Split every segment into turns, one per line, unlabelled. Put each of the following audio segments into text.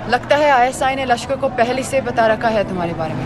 लगता है आईएसआई ने लश्कर को पहले से बता रखा है तुम्हारे बारे में।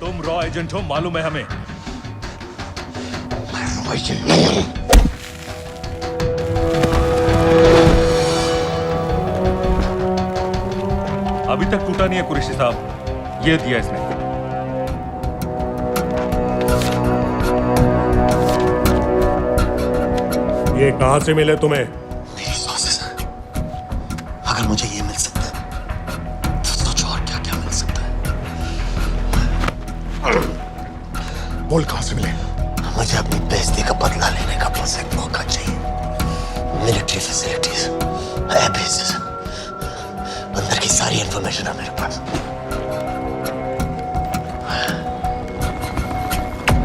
तुम रॉ एजेंट हो, मालूम है हमें।
मैं रॉ एजेंट नहीं हूं।
अभी तक टूटा नहीं है कुरैशी साहब, ये दिया इसने।
ये कहां से मिले तुम्हें?
मेरी सॉसेस है। अगर मुझे ये मिल सकता है तो सोचो और क्या क्या मिल सकता है।
बोल कहां से मिले?
मुझे अपनी बेइज्जती का बदला लेने का बस एक मौका चाहिए। मिलिट्री फैसिलिटीज, एयर बेसेस, अंदर की सारी इंफॉर्मेशन है मेरे पास।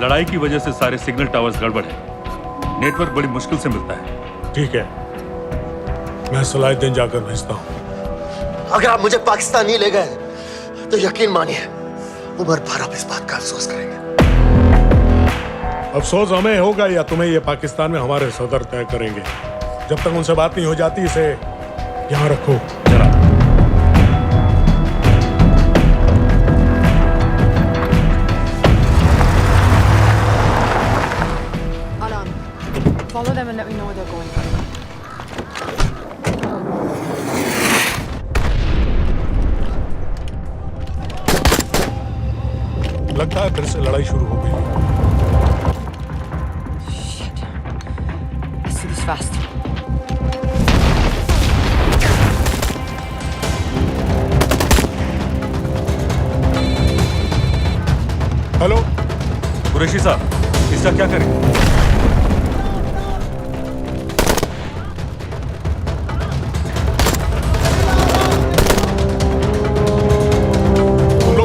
लड़ाई की वजह से सारे सिग्नल टावर्स गड़बड़ है, नेटवर्क बड़ी मुश्किल से मिलता है।
ठीक है, मैं सलाहुद्दीन जाकर भेजता हूँ।
अगर आप मुझे पाकिस्तान नहीं ले गए तो यकीन मानिए उम्र भर आप इस बात का अफसोस करेंगे।
अफसोस हमें होगा या तुम्हें ये पाकिस्तान में हमारे सदर तय करेंगे। जब तक उनसे बात नहीं हो जाती इसे यहाँ रखो।
जरा
Follow them and let me know where they're going.
लगता है फिर से लड़ाई शुरू हो गई।
Shit. Let's do this fast.
Hello
Qureshi साहब, इसका क्या करें?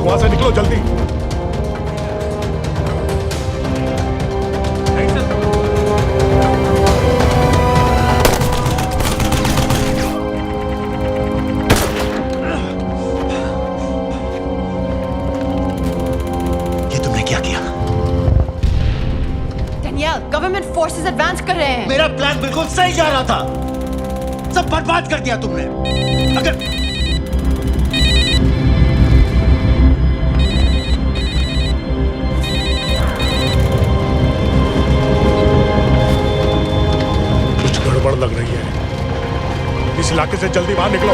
वहां से निकलो जल्दी।
ये तुमने क्या किया?
Danielle, गवर्नमेंट फोर्सेस एडवांस कर रहे हैं।
मेरा प्लान बिल्कुल सही जा रहा था, सब बर्बाद कर दिया तुमने। अगर
गड़बड़ लग रही है, इस इलाके से जल्दी बाहर निकलो।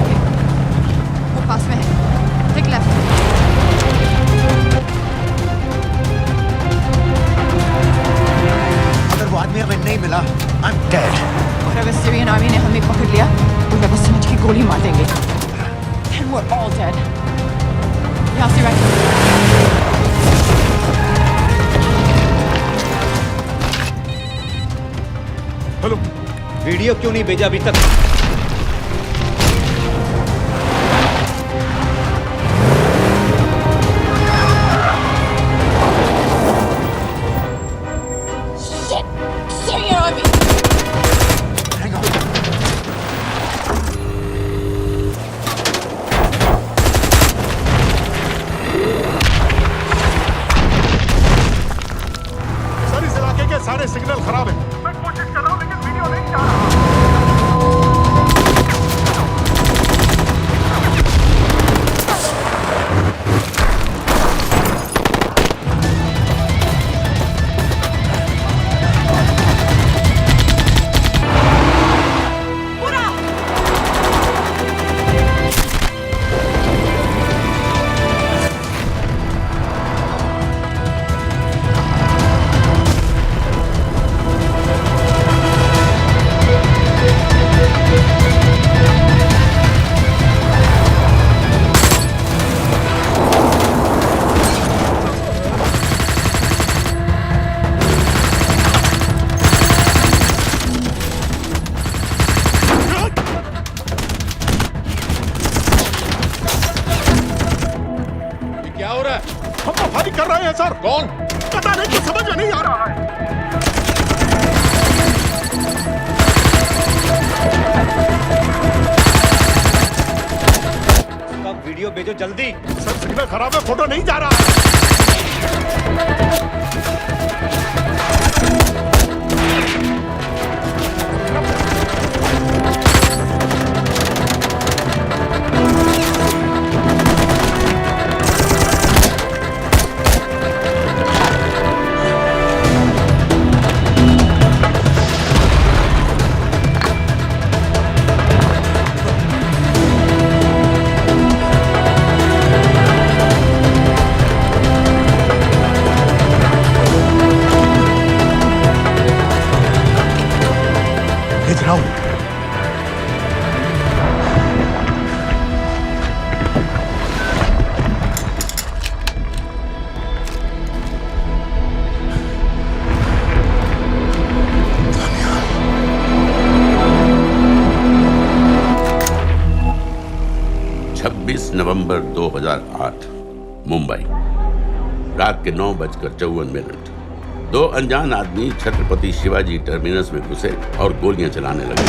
ओके, वो पास में है। Take left.
वो आदमी हमें नहीं मिला, I'm dead।
और अगर सीरियन आर्मी ने हमें पकड़ लिया तो वे बस समझ के गोली मार देंगे। Then we're all dead। यहाँ से राइट।
हेलो,
वीडियो क्यों नहीं भेजा अभी तक?
है सर। कौन? पता नहीं, कुछ समझ में नहीं आ रहा है।
वीडियो भेजो जल्दी।
सर सिग्नल खराब है, फोटो नहीं जा रहा है। भेज रहा हूं।
नवंबर 2008 मुंबई, रात के 9:54। दो अनजान आदमी छत्रपति शिवाजी टर्मिनस में घुसे और गोलियां चलाने लगे।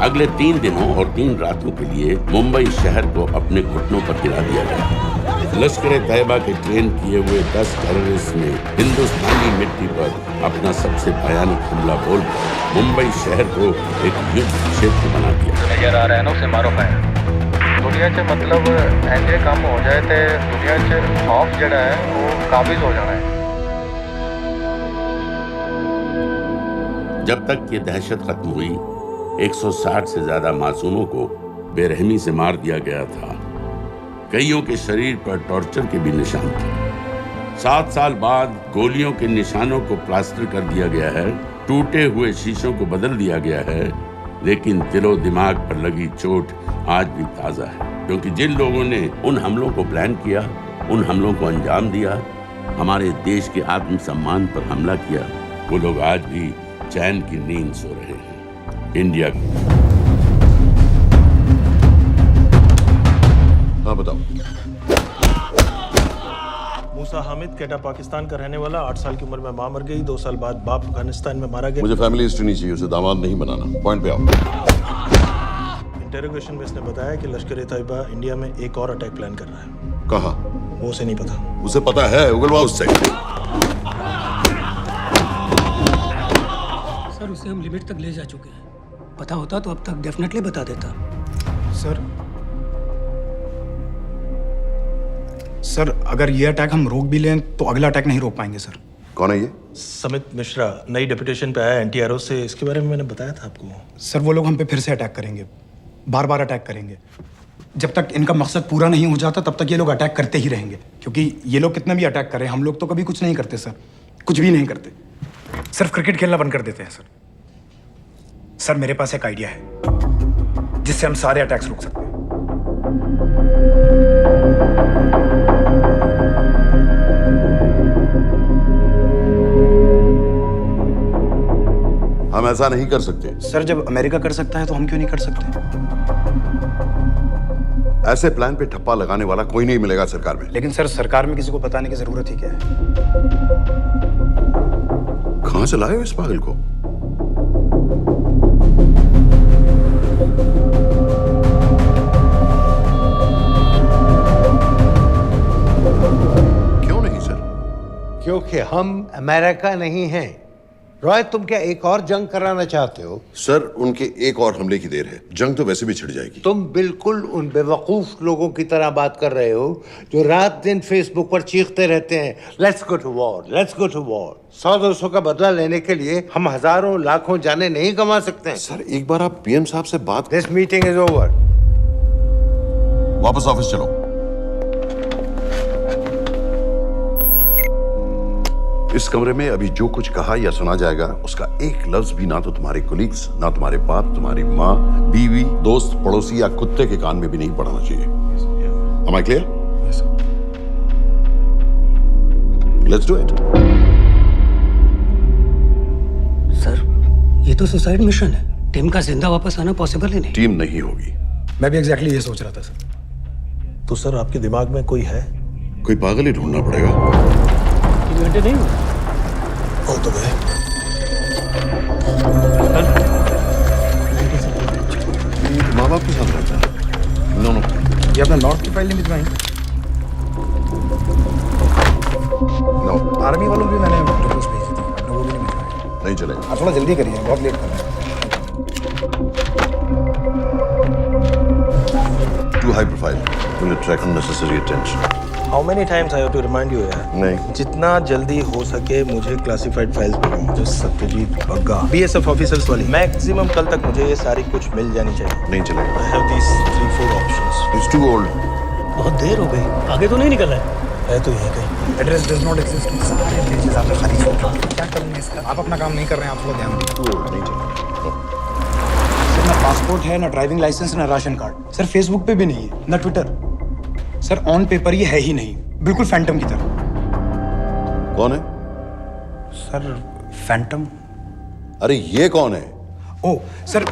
अगले 3 दिनों और 3 रातों के लिए मुंबई शहर को अपने घुटनों पर गिरा दिया गया। लश्कर-ए-तैयबा के ट्रेन किए हुए 10 टेररिस्ट ने हिंदुस्तानी मिट्टी पर अपना सबसे भयानक हमला बोलकर मुंबई शहर को एक युद्ध क्षेत्र बना दिया।
नजर आ रहा है ना, उसे मारो है। दुनिया च मतलब ऐसे काम हो जाए तो दुनिया च खौफ जड़ा है वो काबिज हो जाना है।
जब तक ये दहशत खत्म हुई, 160 से ज्यादा मासूमों को बेरहमी से मार दिया गया था। कईयों के शरीर पर टॉर्चर के भी निशान थे। 7 साल बाद गोलियों के निशानों को प्लास्टर कर दिया गया है, टूटे हुए शीशों को बदल दिया गया है, लेकिन दिलो दिमाग पर लगी चोट आज भी ताजा है। क्योंकि जिन लोगों ने उन हमलों को प्लान किया, उन हमलों को अंजाम दिया, हमारे देश के आत्मसम्मान पर हमला किया, वो लोग आज भी चैन की नींद सो रहे हैं। इंडिया।
हाँ बताओ।
मूसा हामिद, कैटा पाकिस्तान का रहने वाला, 8 साल की उम्र में मां मर गई, 2 साल बाद बाप अफगानिस्तान में मारा गया।
मुझे फैमिली हिस्ट्री नहीं चाहिए, उसे दामाद नहीं बनाना। पॉइंट पे आओ।
इंटरोगेशन में इसने बताया कि लश्कर-ए-तैयबा इंडिया में एक और अटैक प्लान कर रहा है।
कहाँ?
वो उसे नहीं पता।
उसे पता है, उगलवा उससे।
सर उसे हम लिमिट तक ले जा चुके हैं। पता होता तो अब तक डेफिनेटली बता देता।
सर अगर ये अटैक हम रोक भी लें तो अगला अटैक नहीं रोक पाएंगे सर।
कौन है ये?
समित मिश्रा, नई डेपुटेशन पे आया एनटीआरओ से। इसके बारे में मैंने बताया था आपको।
सर वो लोग हम पे फिर से अटैक करेंगे, बार बार अटैक करेंगे। जब तक इनका मकसद पूरा नहीं हो जाता तब तक ये लोग अटैक करते ही रहेंगे। क्योंकि ये लोग कितना भी अटैक करें, हम लोग तो कभी कुछ नहीं करते सर, कुछ भी नहीं करते। सिर्फ क्रिकेट खेलना बंद कर देते हैं सर। सर मेरे पास एक आइडिया है जिससे हम सारे अटैक्स रोक सकते हैं।
हम ऐसा नहीं कर सकते।
सर जब अमेरिका कर सकता है तो हम क्यों नहीं कर सकते?
ऐसे प्लान पे ठप्पा लगाने वाला कोई नहीं मिलेगा सरकार में।
लेकिन सर सरकार में किसी को बताने की जरूरत ही क्या है?
कहां से लाए हो इस पागल को? क्यों नहीं सर?
क्योंकि हम अमेरिका नहीं हैं। रॉय, तुम क्या एक और जंग कराना चाहते हो?
सर उनके एक और हमले की देर है, जंग तो वैसे भी छिड़ जाएगी।
तुम बिल्कुल उन बेवकूफ लोगों की तरह बात कर रहे हो जो रात दिन फेसबुक पर चीखते रहते हैं, let's go to war, let's go to war. 100-200 का बदला लेने के लिए हम हजारों लाखों जाने नहीं कमा सकते हैं।
सर एक बार आप पीएम साहब से बात।
This meeting is over.
वापस ऑफिस चलो। इस कमरे में अभी जो कुछ कहा या सुना जाएगा उसका एक लफ्ज भी ना तो तुम्हारे कोलीग्स, ना तुम्हारे बाप, तुम्हारी माँ, बीवी, दोस्त, पड़ोसी या कुत्ते के कान में भी नहीं पड़ना चाहिए। Am I clear?
Yes, sir.
Let's do it.
Sir ये तो सुसाइड मिशन है। टीम का जिंदा वापस आना पॉसिबल ही नहीं।
टीम नहीं होगी,
मैं भी एग्जैक्टली ये सोच रहा था सर।
तो सर आपके दिमाग में कोई है?
कोई पागल ही ढूंढना पड़ेगा।
3 घंटे नहीं हुए?
हो तो गए।
माँ बाप के साथ रहता है? नो
ये अपना नॉर्थ की फाइल नहीं भिजवाई?
नो।
आर्मी वालों भी मैंने रिक्वेस्ट भेजी थी, आपने वो भी नहीं भिजवाई।
नहीं चलेगा।
आप थोड़ा जल्दी करिए, बहुत लेट कर रहे हैं।
Too high profile. Will attract unnecessary attention.
How many times I have to remind you यार?
नहीं।
जितना जल्दी हो सके मुझे क्लासिफाइड फाइल्स भेजो। जो सत्यजीत बग्गा BSF ऑफिसर्स वाली मैक्सिमम कल तक मुझे ये सारी कुछ मिल जानी चाहिए।
नहीं चलेगा।
I have these 3-4 options.
It's too old.
बहुत देर हो गई, आगे तो नहीं निकला
है तो यही कहीं।
Address does not exist. सारे पेजेस आपने खाली छोड़ दिए। क्या करूँगा इसका? आप अपना काम नहीं कर रहे हैं, आप थोड़ा ध्यान दीजिए।
Too old. नहीं चलेगा।
सर ना पासपोर्ट है, ना ड्राइविंग लाइसेंस, ना राशन कार्ड। सर फेसबुक पे भी नहीं है, ना ट्विटर। सर ऑन पेपर ये है ही नहीं, बिल्कुल फैंटम की तरह।
कौन है?
Sir Phantom?
अरे ये कौन है?
ओ सर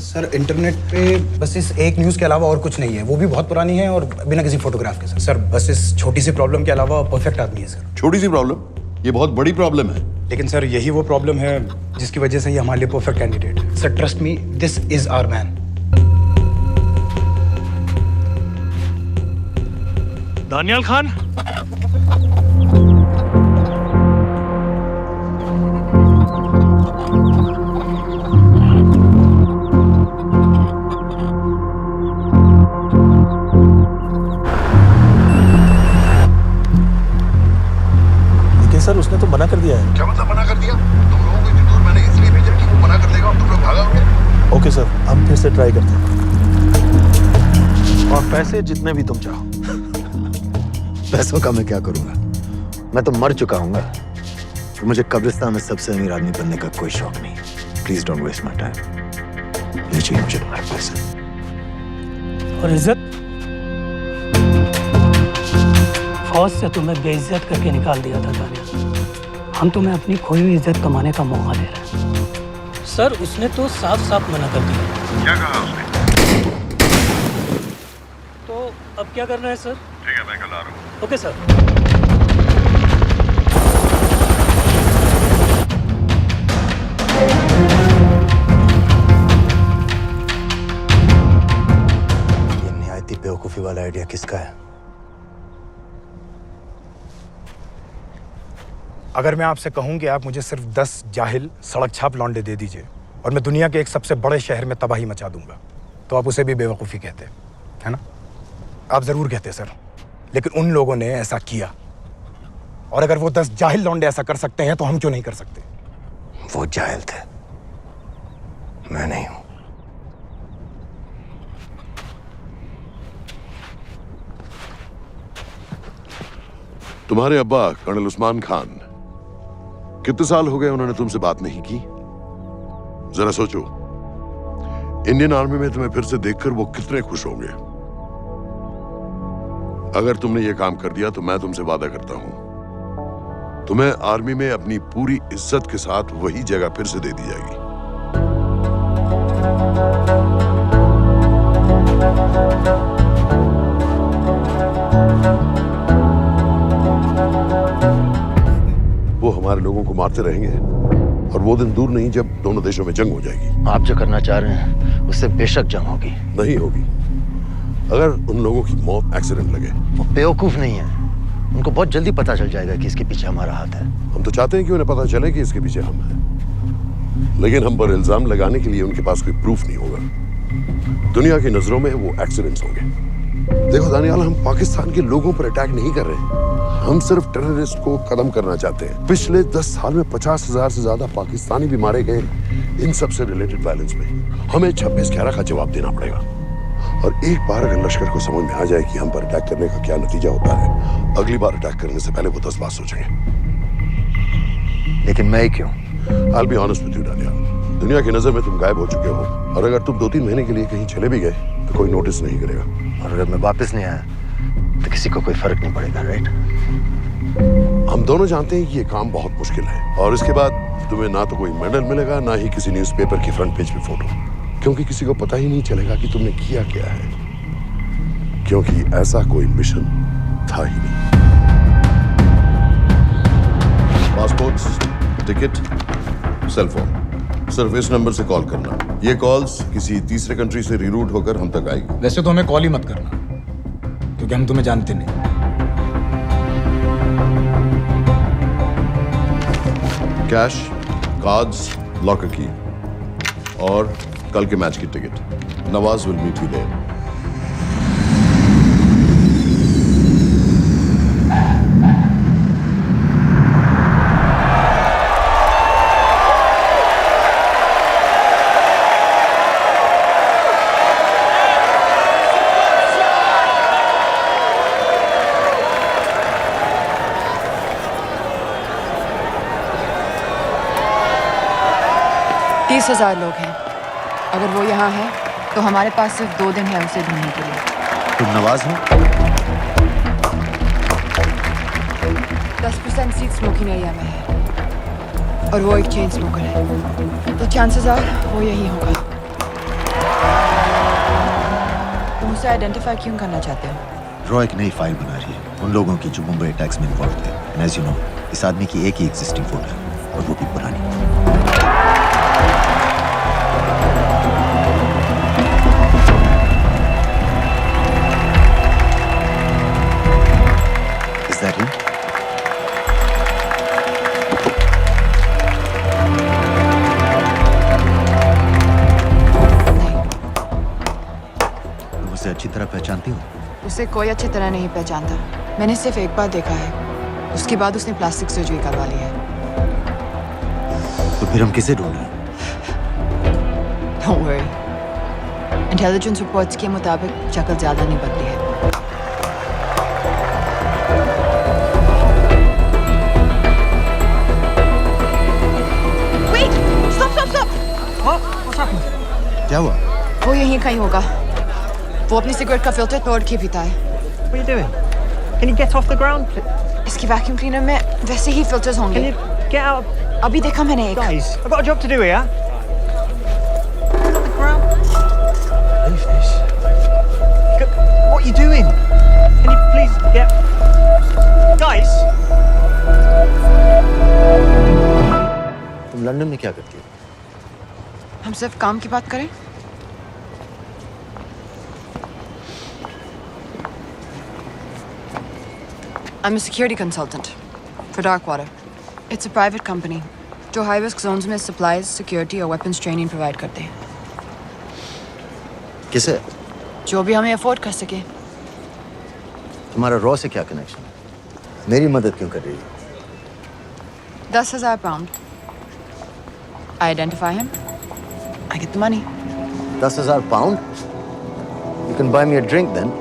सर इंटरनेट पे बस इस एक न्यूज़ के अलावा और कुछ नहीं है, वो भी बहुत पुरानी है और बिना किसी फोटोग्राफ के। सर बस इस छोटी सी प्रॉब्लम के अलावा परफेक्ट आदमी है सर।
छोटी सी प्रॉब्लम? ये बहुत बड़ी प्रॉब्लम है।
लेकिन सर यही वो प्रॉब्लम है जिसकी वजह से ये हमारे लिए परफेक्ट कैंडिडेट है। Sir trust me, this is our man.
Daniyal Khan. लेकिन सर उसने तो मना कर दिया है।
क्या मतलब मना कर दिया? तुम लोगों को इतनी दूर मैंने इसलिए भेजा कि वो मना कर देगा और तुम लोग भागोगे।
ओके सर, हम फिर से ट्राई करते हैं। और पैसे जितने भी तुम चाहो।
पैसों का मैं क्या करूंगा? मैं तो मर चुका हूंगा। तो मुझे कब्रिस्तान में सबसे अमीर आदमी बनने का कोई शौक नहीं। Please don't waste my time. ये चाहिए मुझे तुम्हारे पैसे।
और इज्जत? फौज से तुम्हें बेइज्जत करके निकाल दिया था दानियाल। हम तुम्हें अपनी खोई हुई इज्जत कमाने का मौका दे रहे हैं। सर उसने तो साफ साफ मना कर दिया।
क्या कहा उसने?
तो अब क्या करना है सर?
ठीक है, मैं कल आ रहा हूँ।
Okay sir.
ये निहायती बेवकूफी वाला आइडिया किसका है?
अगर मैं आपसे कहूं कि आप मुझे सिर्फ 10 जाहिल सड़क छाप लौंडे दे दीजिए और मैं दुनिया के एक सबसे बड़े शहर में तबाही मचा दूंगा, तो आप उसे भी बेवकूफ़ी कहते, है ना? आप ज़रूर कहते सर, लेकिन उन लोगों ने ऐसा किया। और अगर वो 10 जाहिल लौंडे ऐसा कर सकते हैं तो हम क्यों नहीं कर सकते?
वो जाहिल थे, मैं नहीं हूं।
तुम्हारे अब्बा कर्नल उस्मान खान, कितने साल हो गए उन्होंने तुमसे बात नहीं की? जरा सोचो, इंडियन आर्मी में तुम्हें फिर से देखकर वो कितने खुश होंगे। अगर तुमने ये काम कर दिया तो मैं तुमसे वादा करता हूं, तुम्हें आर्मी में अपनी पूरी इज्जत के साथ वही जगह फिर से दे दी जाएगी। वो हमारे लोगों को मारते रहेंगे और वो दिन दूर नहीं जब दोनों देशों में जंग हो जाएगी।
आप जो करना चाह रहे हैं उससे बेशक जंग होगी।
नहीं होगी। अगर उन लोगों की मौत एक्सीडेंट लगे।
वो बेवकूफ नहीं है, उनको बहुत जल्दी पता चल जाएगा कि इसके पीछे हमारा हाथ है।
हम तो चाहते हैं कि उन्हें पता चले कि इसके पीछे हम हैं, लेकिन हम पर इल्जाम लगाने के लिए उनके पास कोई प्रूफ नहीं होगा। दुनिया की नजरों में वो एक्सीडेंट्स होंगे। देखो दानियाल, हम पाकिस्तान के लोगों पर अटैक नहीं कर रहे, हम सिर्फ टेररिस्ट को खत्म करना चाहते हैं। पिछले 10 साल में 50,000 से ज्यादा पाकिस्तानी भी मारे गए इन सब से रिलेटेड वायलेंस में। हमें 26/11 का जवाब देना पड़ेगा। और एक बार अगर लश्कर को समझ में आ जाए कि हम पर अटैक करने का क्या नतीजा होता है, अगली बार अटैक करने से पहले वो 10 बार सोचेंगे।
लेकिन मैं क्यों?
I'll be honest with you, Daniyal, दुनिया की नजर में तुम गायब हो चुके हो, और अगर तुम 2-3 महीने के लिए कहीं चले भी गए तो कोई नोटिस नहीं करेगा।
और अगर मैं वापस नहीं आया तो किसी को कोई फर्क नहीं पड़ेगा, राइट?
हम दोनों जानते हैं कि ये काम बहुत मुश्किल है, और इसके बाद तुम्हें ना तो कोई मेडल मिलेगा, ना ही किसी न्यूज़पेपर की फ्रंट पेज पे फोटो। क्योंकि किसी को पता ही नहीं चलेगा कि तुमने किया क्या है, क्योंकि ऐसा कोई मिशन था ही नहीं। पासपोर्ट्स, टिकट, सेलफोन, सिर्फ इस नंबर से कॉल करना। ये कॉल्स किसी तीसरे कंट्री से रीरूट होकर हम तक आएगी।
वैसे तो हमें कॉल ही मत करना, क्योंकि हम तुम्हें जानते नहीं।
कैश, कार्ड्स, लॉकर की और कल के मैच की ticket. Nawaz will meet you there.
तीस 30,000 लोग हैं। अगर वो यहाँ है तो हमारे पास सिर्फ 2 दिन है उसे ढूंढने के लिए।
तुम नवाज हो?
10% सीट स्मोकिंग एरिया में है और वो एक चेन स्मोकर है, तो चांसेस आर वो यही होगा। तुम उसे आइडेंटिफाई क्यों करना चाहते हो?
रॉ एक नई फाइल बना रही है उन लोगों की जो मुंबई अटैक्स में इन्वॉल्व थे। एंड एज यू नो, इस आदमी की एक ही एग्जिस्टिंग फोटो है और वो भी पुरानी। Is that him? तुम उसे अच्छी तरह पहचानती हो?
उसे कोई अच्छी तरह नहीं पहचानता। मैंने सिर्फ एक बार देखा है, उसके बाद उसने प्लास्टिक सर्जरी करवा ली है।
तो फिर हम किसे ढूंढ रहे हैं?
Don't worry. इंटेलिजेंस रिपोर्ट्स के मुताबिक शक्ल ज्यादा नहीं बदली है। Wait! Stop!
What's happened?
क्या हुआ?
वो यहीं कहीं होगा। वो अपनी सिगरेट का फिल्टर तोड़ के पीता है।
What are you doing? Can you get off the ground?
इसकी वैक्यूम क्लीनर में वैसे ही फिल्टर्स होंगे।
Can you get out?
अभी देखा मैंने एक।
Guys, I've got a job to do here. The ground. Leave this. What are you doing? Can you please get... Guys!
तुम London में क्या करती हो?
हम सिर्फ काम की बात करें? I'm a security consultant for Darkwater. It's a private company जो high risk zones में supplies, security और weapons training provide करते हैं।
किसे?
जो भी हमें afford कर सके।
तुम्हारा रॉ से क्या कनेक्शन है? मेरी मदद क्यों कर रही है?
10,000 pound. I identify him. I get the money.
10,000 pound? You can buy me a drink then.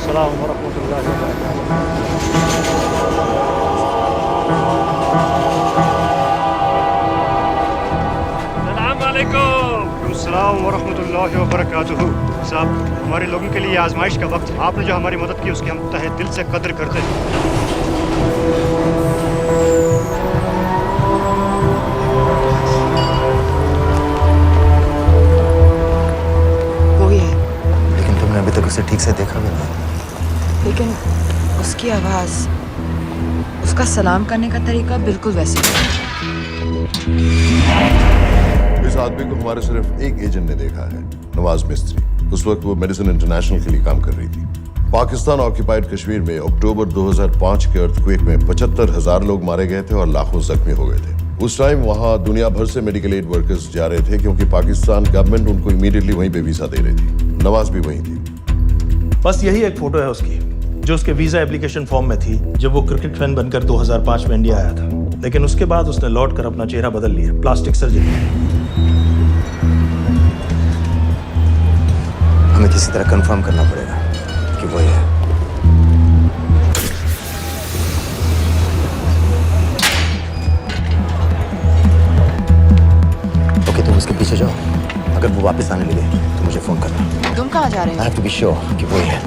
अस्सलाम वरहमतुल्लाहि वबरकातुहू। साहब, हमारे लोगों के लिए आजमाइश का वक्त, आपने जो हमारी मदद की उसकी हम तहे दिल से कद्र करते हैं।
वो ही है,
लेकिन तुमने अभी तक उसे ठीक से देखा भी नहीं।
लेकिन उसकी आवाज, उसका सलाम करने का तरीका बिल्कुल वैसे ही है।
इस आदमी को हमारे सिर्फ एक एजेंट ने देखा है, नवाज मिस्त्री। उस वक्त वो मेडिसिन इंटरनेशनल के लिए काम कर रही थी। पाकिस्तान ऑक्यूपाइड कश्मीर में अक्टूबर 2005 के अर्थक्वेक में 75,000 लोग मारे गए थे और लाखों जख्मी हो गए थे। उस टाइम वहां दुनिया भर से मेडिकल एड वर्कर्स जा रहे थे क्योंकि पाकिस्तान गवर्नमेंट उनको इमीडिएटली वहीं पे वीजा दे रही थी। नवाज भी वहीं थी।
बस यही एक फोटो है उसकी, जो उसके वीजा एप्लीकेशन फॉर्म में थी जब वो क्रिकेट फैन बनकर 2005 में इंडिया आया था। लेकिन उसके बाद उसने लौट कर अपना चेहरा बदल लिया, प्लास्टिक सर्जरी।
हमें किसी तरह कंफर्म करना पड़ेगा कि वो है। ओके, तुम उसके पीछे जाओ। अगर वो वापस आने लगे तो मुझे फोन करना।
तुम कहाँ जा रहे हो?
I have to be sure कि वो है।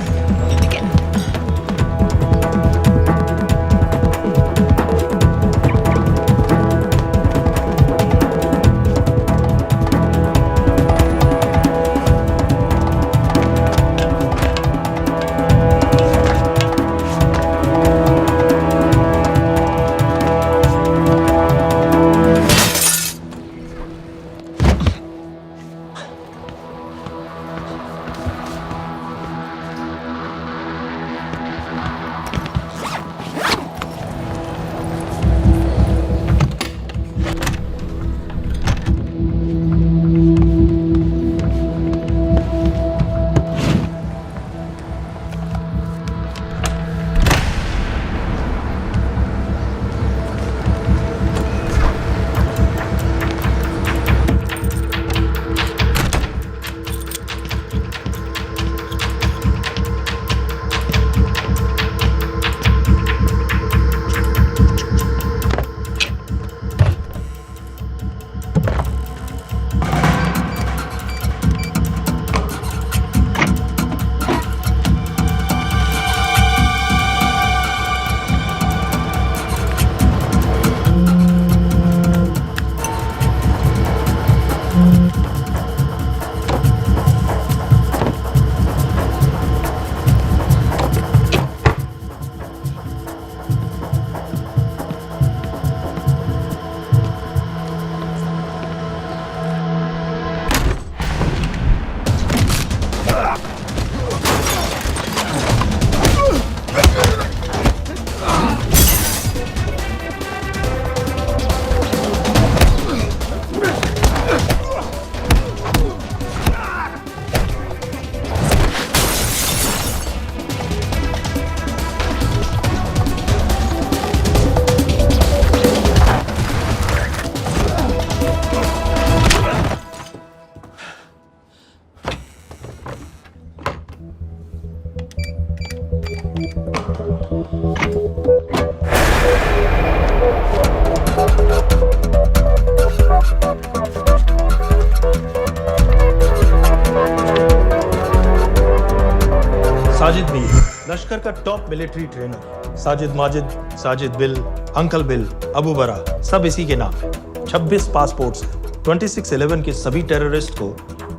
साजिद मीर, लश्कर का top military trainer. Sajid Majid, Sajid bill, uncle bill, Abu बरा, सब इसी के नाम है। 26 पासपोर्ट्स हैं। 26/11 के सभी टेररिस्ट को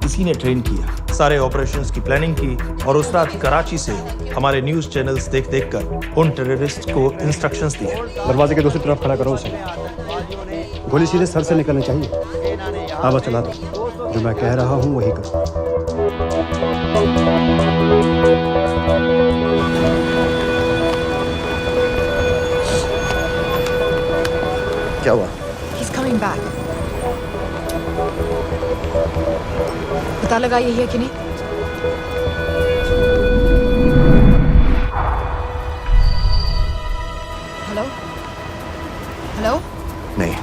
इसी ने ट्रेन किया, सारे ऑपरेशंस की प्लानिंग की और उस रात कराची से हमारे न्यूज चैनल्स देख देख कर उन टेररिस्ट को इंस्ट्रक्शंस दिए।
दरवाजे के दूसरी तरफ खड़ा करो उसे। गोली सीधे सर से निकलनी चाहिए। हाँ बस चला दो, जो मैं कह रहा हूँ वही करो।
क्या हुआ?
He's coming back. पता लगा ये है कि नहीं? हेलो? हेलो?
नहीं,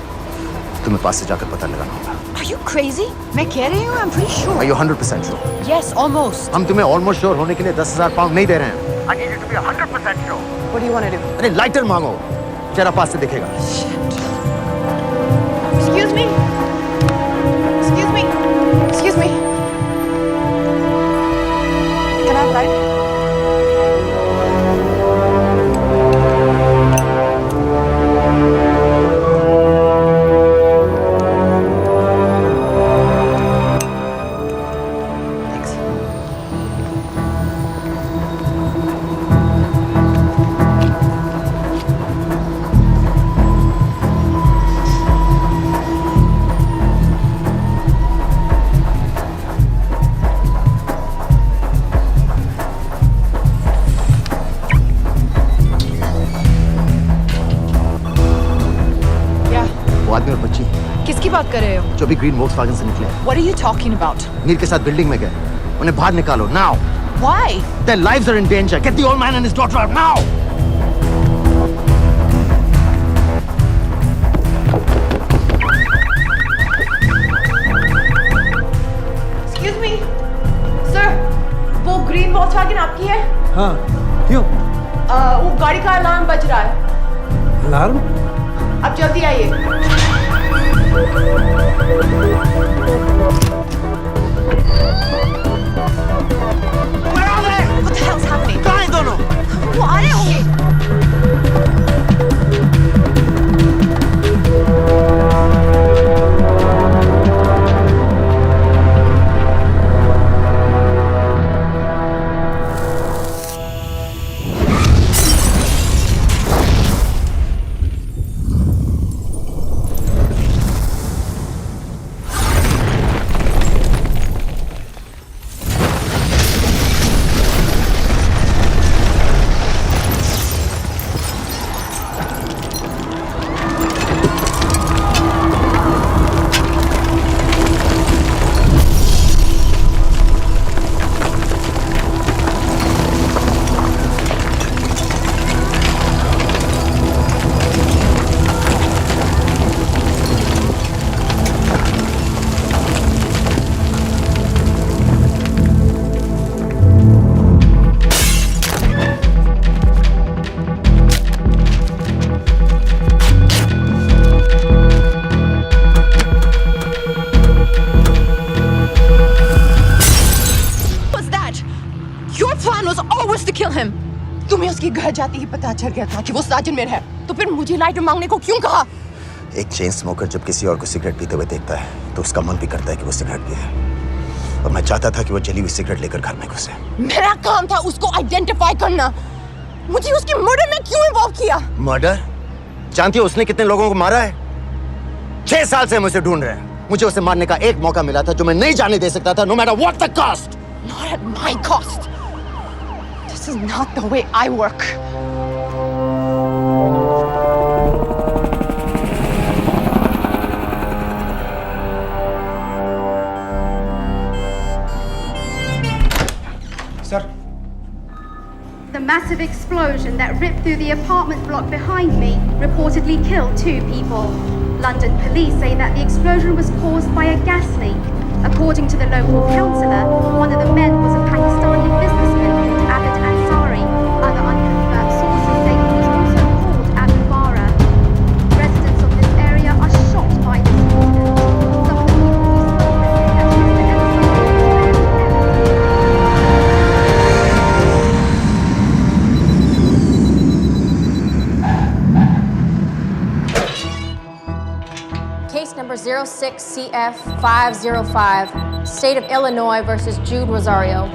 तुम्हें पास से जाकर पता लगाना होगा।
Are you crazy? मैं कह रही हूँ, I'm pretty sure.
Are you 100% sure?
Yes, almost.
हम तुम्हें ऑलमोस्ट श्योर होने के लिए 10,000 पाउंड नहीं दे रहे हैं। I need you to be 100% sure.
What do you want to do?
अरे लाइटर मांगो, चेहरा पास से दिखेगा.
Excuse me? Excuse me? Excuse me? Can I have light? Thanks. Yeah.
वो आदमी और बच्ची
किसकी बात कर रहे हो?
जो भी ग्रीन वोक्सवैगन से निकले,
What are you talking about?
Mir के साथ बिल्डिंग में गए. उन्हें बाहर निकालो now.
Why?
Their lives are in danger. Get the old man and his daughter out now.
Excuse me? Sir, वो ग्रीन वॉक्सवैगन आपकी है?
हाँ क्यों
वो गाड़ी का अलार्म बज रहा है.
अलार्म
आप जल्दी आइए. What the hell's happening?
कहाँ हैं दोनों?
वो आ रहे होंगे. Your plan was always to kill him. तुम्हें उसके घर जाते ही पता चल गया था कि वो साजन में है, तो फिर मुझे लाइटर मांगने को क्यों कहा?
एक चेन स्मोकर जब किसी और को सिगरेट पीते हुए देखता है तो उसका मन भी करता है कि वो सिगरेट पिए, और मैं चाहता था कि वो जली हुई सिगरेट लेकर घर में घुसे.
मेरा काम था उसको आइडेंटिफाई करना. मुझे उसके मर्डर में क्यों इन्वॉल्व किया?
मर्डर? जानती हो उसने कितने लोगों को मारा है? 6 साल से हम उसे ढूंढ रहे हैं. मुझे उसे मारने का एक मौका मिला था जो मैं नहीं जाने दे सकता था, no matter what the cost.
Not at my cost. This is not the way I work.
Sir.
The massive explosion that ripped through the apartment block behind me reportedly killed 2 people. London police say that the explosion was caused by a gas leak. According to the local councillor, one of the men was a Pakistani businessman called Abid Ansari. Other unconfirmed sources say he was also called Abu Bara. Residents of this area are shocked by this incident. Some of the people who spoke say that Mr.
Case number 06CF505, State of Illinois versus Jude Rosario.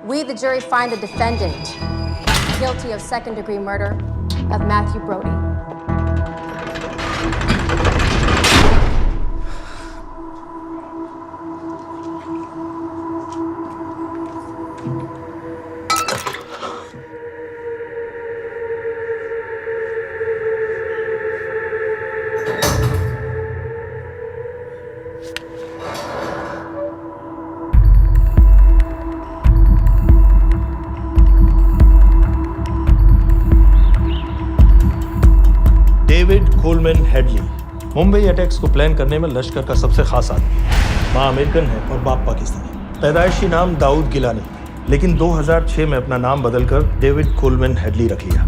We, the jury, find the defendant guilty of second-degree murder of Matthew Brody.
David Coleman Headley Mumbai attacks को plan करने में लश्कर का सबसे खास आदमी. माँ American है और बाप पाकिस्तानी. पैदाइशी नाम दाऊद गिलानी. लेकिन 2006 में अपना नाम बदलकर डेविड कोलमैन हेडली रख लिया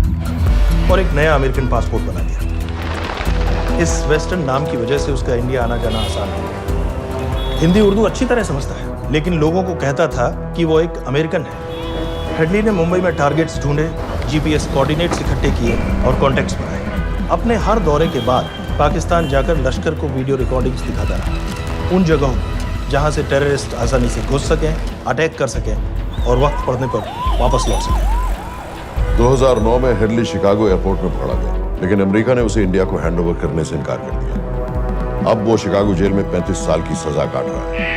और एक नया अमेरिकन पासपोर्ट बना लिया। इस वेस्टर्न नाम की वजह से उसका इंडिया आना जाना आसान है। हिंदी उर्दू अच्छी तरह समझता है, लेकिन लोगों को कहता था कि वो एक अमेरिकन है। हेडली ने मुंबई में टारगेट्स ढूंढे, जीपीएस कोऑर्डिनेट्स इकट्ठे किए और कॉन्टैक्ट्स बनाए। अपने हर दौरे के बाद पाकिस्तान जाकर लश्कर को वीडियो रिकॉर्डिंग्स दिखाता रहा, उन जगहों जहां से टेररिस्ट आसानी से घुस सकें, अटैक कर सकें और वक्त पड़ने पर वापस लौट सकें।
2009 में हेडली शिकागो एयरपोर्ट में पकड़ा गया, लेकिन अमेरिका ने उसे इंडिया को हैंडओवर करने से इनकार कर दिया। अब वो शिकागो जेल में 35 साल की सजा काट रहा है।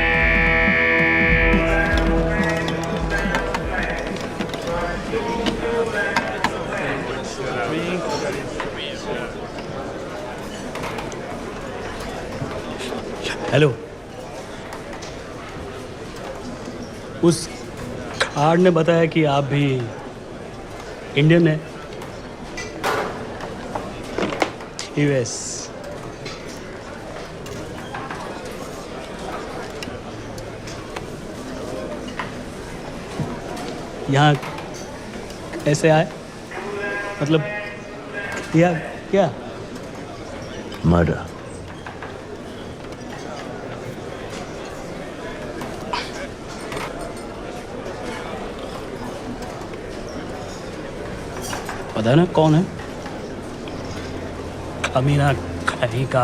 हेलो, उस कार्ड ने बताया कि आप भी इंडियन है। यूएस। यहाँ कैसे आए? मतलब क्या क्या?
मर्डर।
पता ना कौन है? अमीना कहीं का।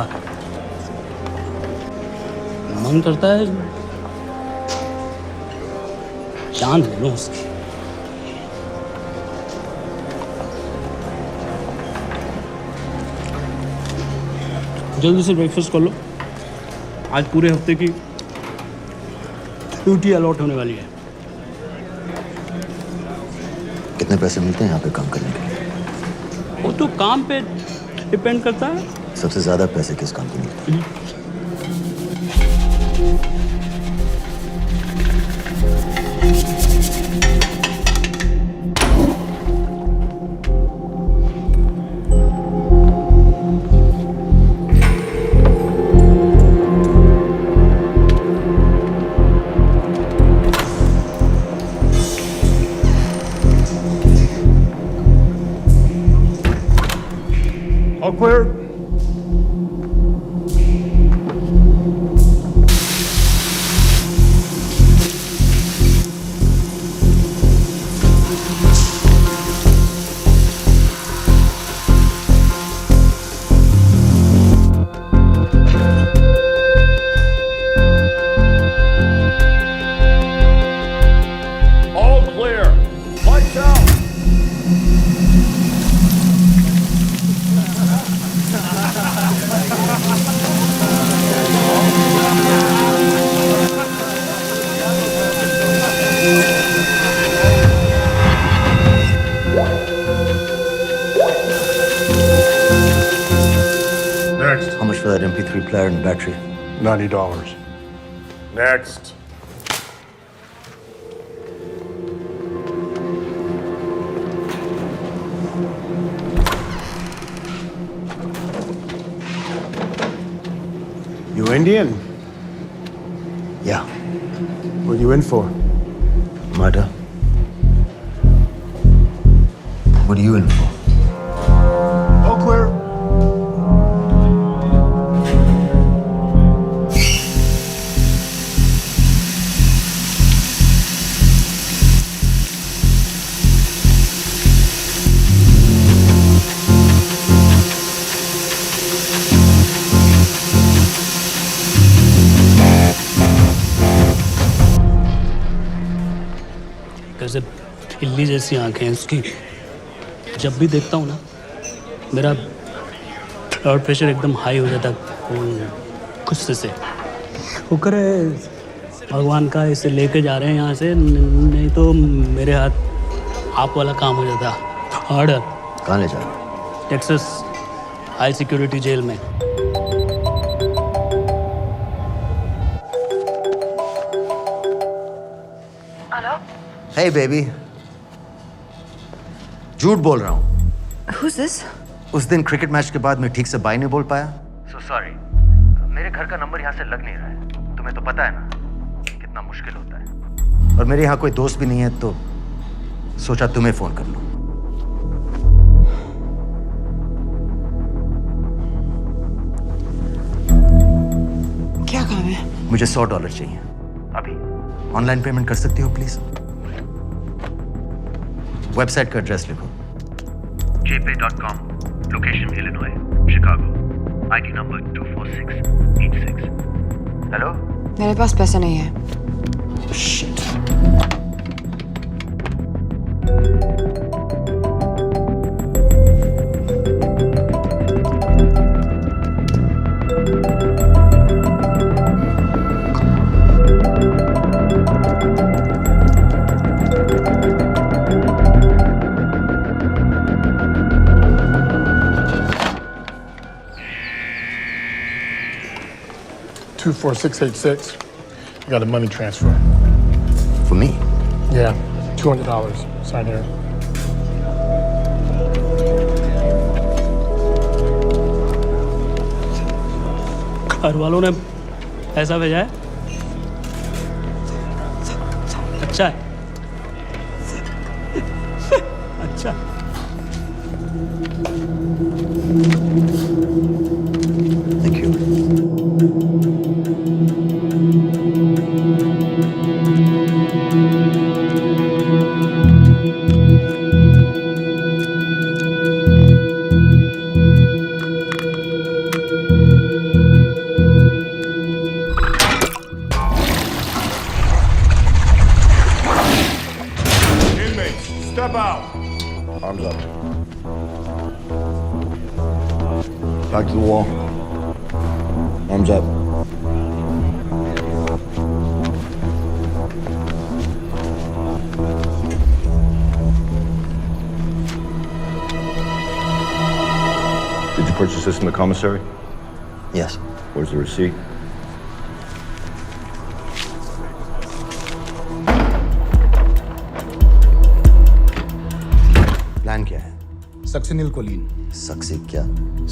मन करता है जान ले लूं उसकी। जल्दी से ब्रेकफास्ट कर लो, आज पूरे हफ्ते की ड्यूटी अलॉट होने वाली है।
कितने पैसे मिलते हैं यहाँ पे काम करने के लिए?
वो तो काम पे डिपेंड करता है।
सबसे ज्यादा पैसे किस काम पे मिलते हैं?
All clear?
All clear. Lights out.
Next.
How much for that MP3 player and battery?
$90. Next.
You Indian?
Yeah.
What are you in for?
Murder. What are you in for?
All clear.
कैसे बिल्ली जैसी आंखें हैं उसकी। जब भी देखता हूँ ना, मेरा ब्लड प्रेशर एकदम हाई हो जाता है गुस्से से। शुक्र है भगवान का इसे लेके जा रहे हैं यहाँ से, नहीं तो मेरे हाथ आप वाला काम हो जाता। ऑर्डर।
कहाँ ले जा रहे हो?
टेक्सास हाई सिक्योरिटी जेल में।
Hey baby. झूठ बोल रहा हूँ।
Who's this?
उस दिन क्रिकेट मैच के बाद मैं ठीक से बाय नहीं बोल पाया।
So sorry. मेरे घर का नंबर यहाँ से लग नहीं रहा है। तुम्हें तो पता है ना कितना मुश्किल होता है।
और मेरे यहाँ कोई दोस्त भी नहीं है, तो सोचा तुम्हें फोन कर लूं।
क्या काम है?
मुझे $100 चाहिए अभी। ऑनलाइन पेमेंट कर सकती हो प्लीज? वेबसाइट का एड्रेस लिखो।
jpay.com, location Illinois, Chicago, ID number 24686.
Hello?
मेरे पास पैसे नहीं है।
Shit.
$24686. I got a money transfer.
For me?
Yeah, $200. Sign here.
घर वालों ने पैसा भेजा है? अच्छा है, अच्छा।
Thank you.
Inmates, step out.
Arms up. Back to the wall. Arms up. Did you purchase this in the commissary?
Yes.
Where's the receipt?
Plan क्या है?
Succinylcholine.
सक्सी क्या?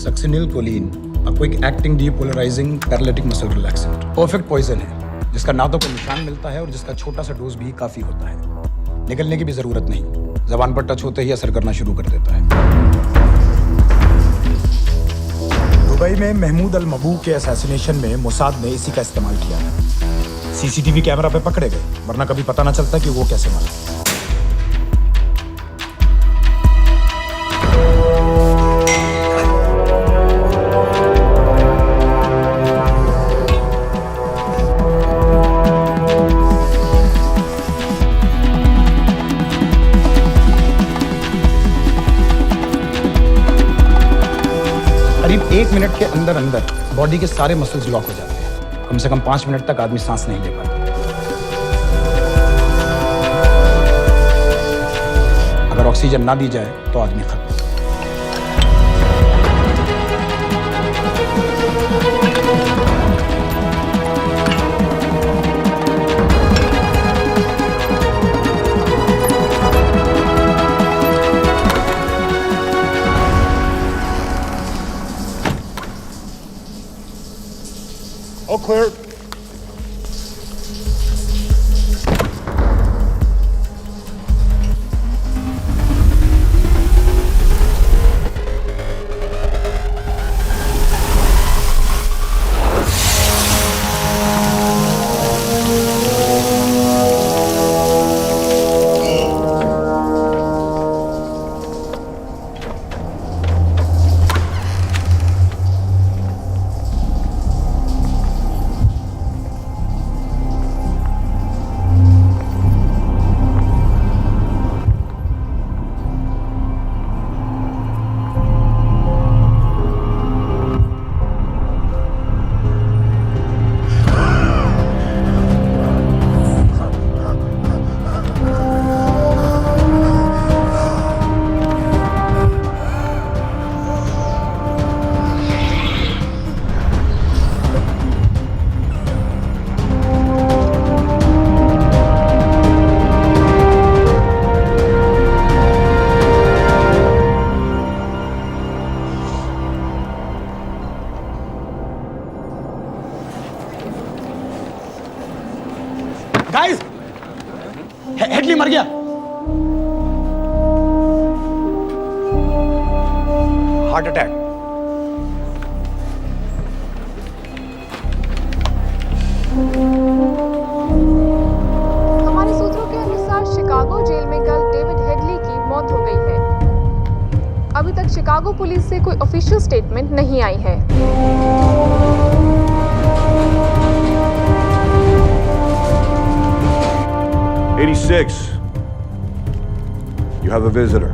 Succinylcholine, a quick acting depolarising paralytic muscle relaxant. Perfect poison है, जिसका ना तो कोई निशान मिलता है और जिसका छोटा सा डोज भी काफी होता है। निकलने की भी जरूरत नहीं, जबान पर टच होते ही असर करना शुरू कर देता है। दुबई में महमूद अल मबू के असैसिनेशन में मोसाद ने इसी का इस्तेमाल किया है। सीसीटीवी कैमरा पे पकड़े गए, वरना कभी पता ना चलता कि वो कैसे मारा। करीब 1 मिनट के अंदर अंदर बॉडी के सारे मसल्स लॉक हो जाते हैं। कम से कम 5 मिनट तक आदमी सांस नहीं ले पाता। अगर ऑक्सीजन ना दी जाए तो आदमी खत्म।
All clear.
हेडली मर गया। Heart attack.
हमारे सूत्रों के अनुसार शिकागो जेल में कल डेविड हेडली की मौत हो गई है। अभी तक शिकागो पुलिस से कोई ऑफिशियल स्टेटमेंट नहीं आई है।
86. You have a visitor.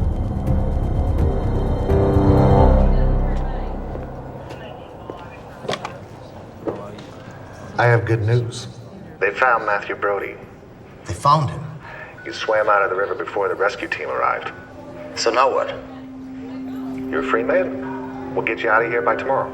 I have good news. They found Matthew Brody.
They found him.
He swam out of the river before the rescue team arrived.
So now what?
You're a free man. We'll get you out of here by tomorrow.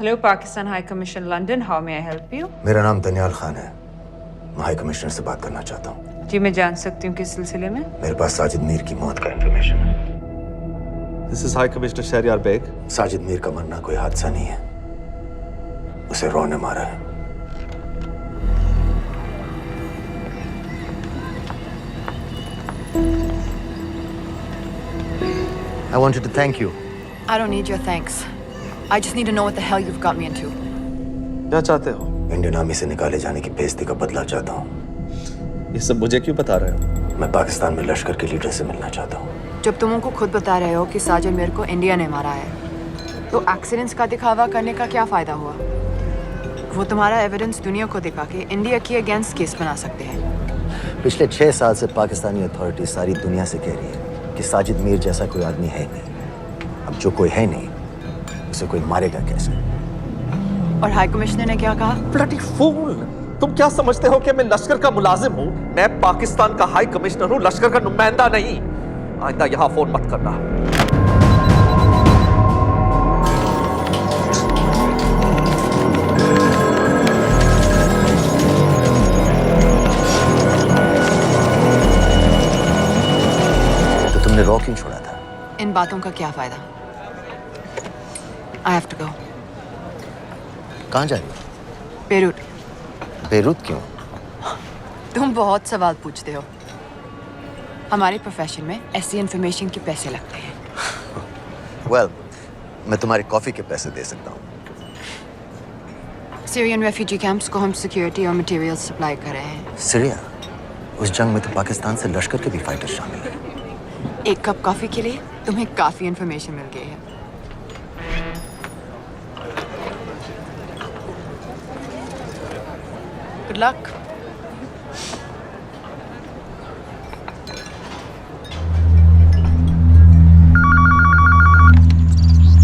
Hello, Pakistan High Commission, London. How may I help you?
मेरा नाम दनियाल खान है। मैं high commissioner से बात करना चाहता हूँ।
जी मैं जान सकती हूँ किस सिलसिले में?
मेरे पास साजिद मीर की मौत का इंफॉर्मेशन है।
This is High Commissioner Shahryar Beg.
Sajid Mir का मरना कोई हादसा नहीं है। उसे रॉ ने मारा है। I wanted to thank you.
I don't need your thanks. I just need to know what the hell you've got me into.
क्या चाहते हो?
इंडियन आर्मी से निकाले जाने की बेइज्जती का बदला चाहता हूँ।
ये सब मुझे क्यों बता रहे हो?
मैं पाकिस्तान में लश्कर के लीडर से मिलना चाहता हूँ।
जब तुम उनको खुद बता रहे हो कि साजिद मीर को इंडिया ने मारा है, तो एक्सीडेंट्स का दिखावा करने का क्या फायदा हुआ? वो तुम्हारा एविडेंस दुनिया को दिखा के इंडिया की अगेंस्ट केस बना सकते हैं।
पिछले 6 साल से पाकिस्तानी अथॉरिटी सारी दुनिया से कह रही है कि साजिद मीर जैसा कोई आदमी है नहीं। अब जो कोई है नहीं, उसे कोई मारेगा कैसे?
और हाई कमिश्नर ने क्या कहा?
Bloody fool! तुम क्या समझते हो कि मैं लश्कर का मुलाजिम हूँ? मैं पाकिस्तान का हाई कमिश्नर हूँ, लश्कर का नुमाइंदा नहीं। आइंदा यहाँ फोन मत करना।
तो तुमने रॉ क्यों छोड़ा था?
इन बातों का क्या फायदा? I have to go.
कहाँ जा रही हो?
बेरूट।
बेरूत क्यों?
तुम बहुत सवाल पूछते हो। हमारे प्रोफेशन में ऐसी इन्फॉर्मेशन के पैसे लगते हैं।
Well, मैं तुम्हारे कॉफी के पैसे दे सकता हूँ।
सीरियन रेफ्यूजी कैंप्स को हम सिक्योरिटी और मटेरियल सप्लाई कर रहे हैं।
सीरिया? उस जंग में तो पाकिस्तान से लश्कर के भी फाइटर शामिल हैं।
एक कप कॉफी के लिए तुम्हें काफी इन्फॉर्मेशन मिल गई है। Good luck.